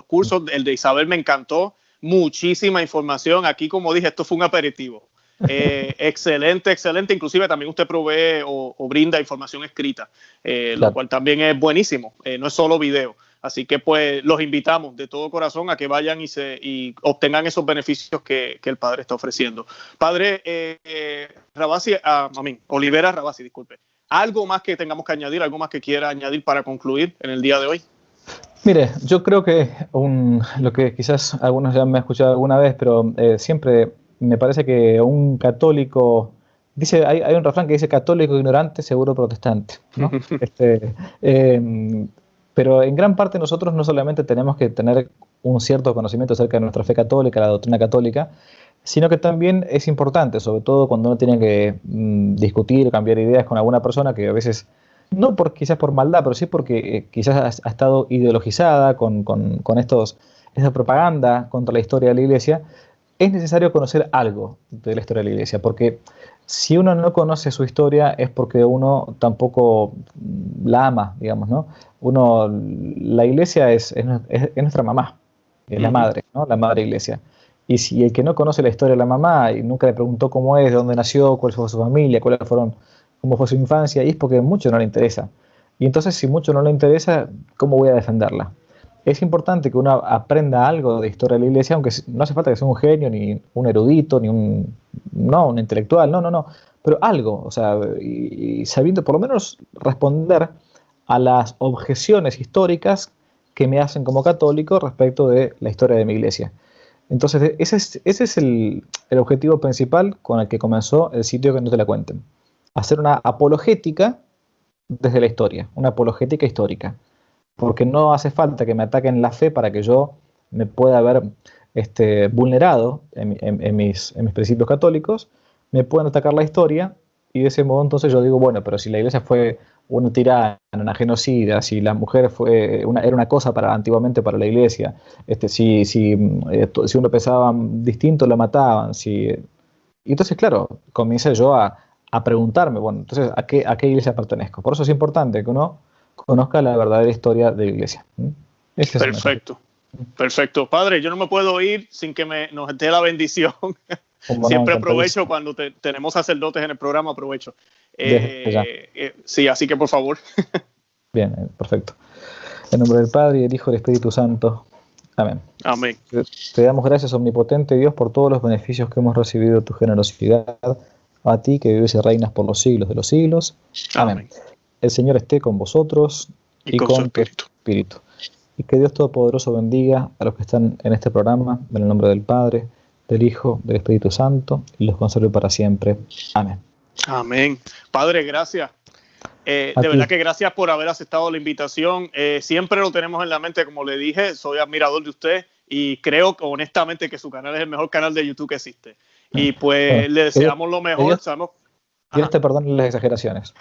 cursos. El de Isabel me encantó. Muchísima información. Aquí, como dije, esto fue un aperitivo. Excelente. Inclusive también usted provee o brinda información escrita, lo cual también es buenísimo. No es solo video. Así que pues los invitamos de todo corazón a que vayan y obtengan esos beneficios que el padre está ofreciendo. Padre Olivera Rabasi, disculpe. ¿Algo más que tengamos que añadir? ¿Algo más que quiera añadir para concluir en el día de hoy? Mire, yo creo que lo que quizás algunos ya me han escuchado alguna vez, pero siempre me parece que un católico, hay un refrán que dice católico ignorante, seguro protestante, ¿no? Pero en gran parte nosotros no solamente tenemos que tener un cierto conocimiento acerca de nuestra fe católica, la doctrina católica, sino que también es importante, sobre todo cuando uno tiene que discutir o cambiar ideas con alguna persona que a veces, no quizás por maldad, pero sí porque quizás ha estado ideologizada con esta propaganda contra la historia de la Iglesia. Es necesario conocer algo de la historia de la Iglesia, porque si uno no conoce su historia es porque uno tampoco la ama, digamos, ¿no? La Iglesia es nuestra mamá, es la madre, ¿no? La madre Iglesia. Y si el que no conoce la historia de la mamá y nunca le preguntó cómo es, de dónde nació, cuál fue su familia, cómo fue su infancia, y es porque mucho no le interesa. Y entonces, si mucho no le interesa, ¿cómo voy a defenderla? es importante que uno aprenda algo de historia de la Iglesia, aunque no hace falta que sea un genio, ni un erudito, ni un intelectual, no, pero algo, o sea, y sabiendo por lo menos responder a las objeciones históricas que me hacen como católico respecto de la historia de mi Iglesia. Entonces, ese es el objetivo principal con el que comenzó el sitio Que No Te La Cuenten. Hacer una apologética desde la historia, una apologética histórica. Porque no hace falta que me ataquen la fe para que yo me pueda ver vulnerado en mis principios católicos. Me pueden atacar la historia y de ese modo entonces yo digo, bueno, pero si la Iglesia fue una tirana, una genocida, si la mujer era una cosa antiguamente para la Iglesia, si uno pensaba distinto la mataban, y entonces claro, comienzo yo a preguntarme, bueno, entonces ¿a qué Iglesia pertenezco? Por eso es importante que uno conozca la verdadera historia de la Iglesia. Perfecto, perfecto. Padre, yo no me puedo ir sin que nos dé la bendición. Siempre aprovecho cuando tenemos sacerdotes en el programa, aprovecho. Sí, así que por favor. Bien, perfecto. En nombre del Padre, y del Hijo y del Espíritu Santo. Amén. Amén. Te damos gracias, omnipotente Dios, por todos los beneficios que hemos recibido de tu generosidad. A ti, que vives y reinas por los siglos de los siglos. Amén. El Señor esté con vosotros y con tu espíritu. Y que Dios Todopoderoso bendiga a los que están en este programa, en el nombre del Padre, del Hijo, del Espíritu Santo, y los conserve para siempre. Amén. Amén. Padre, gracias. De verdad que gracias por haber aceptado la invitación. Siempre lo tenemos en la mente, como le dije, soy admirador de usted y creo honestamente que su canal es el mejor canal de YouTube que existe. Y pues le deseamos lo mejor. Dios te perdone las exageraciones.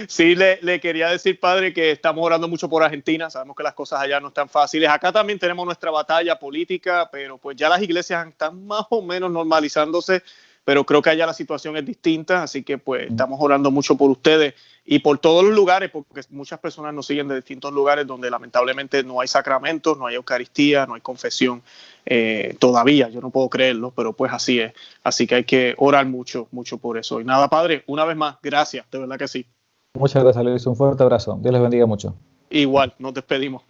Sí, le quería decir, padre, que estamos orando mucho por Argentina. Sabemos que las cosas allá no están fáciles. Acá también tenemos nuestra batalla política, pero pues ya las iglesias están más o menos normalizándose, pero creo que allá la situación es distinta, así que pues estamos orando mucho por ustedes y por todos los lugares, porque muchas personas nos siguen de distintos lugares donde lamentablemente no hay sacramentos, no hay Eucaristía, no hay confesión todavía. Yo no puedo creerlo, pero pues así es. Así que hay que orar mucho, mucho por eso. Y nada, padre, una vez más, gracias, de verdad que sí. Muchas gracias, Luis. Un fuerte abrazo. Dios les bendiga mucho. Igual, nos despedimos.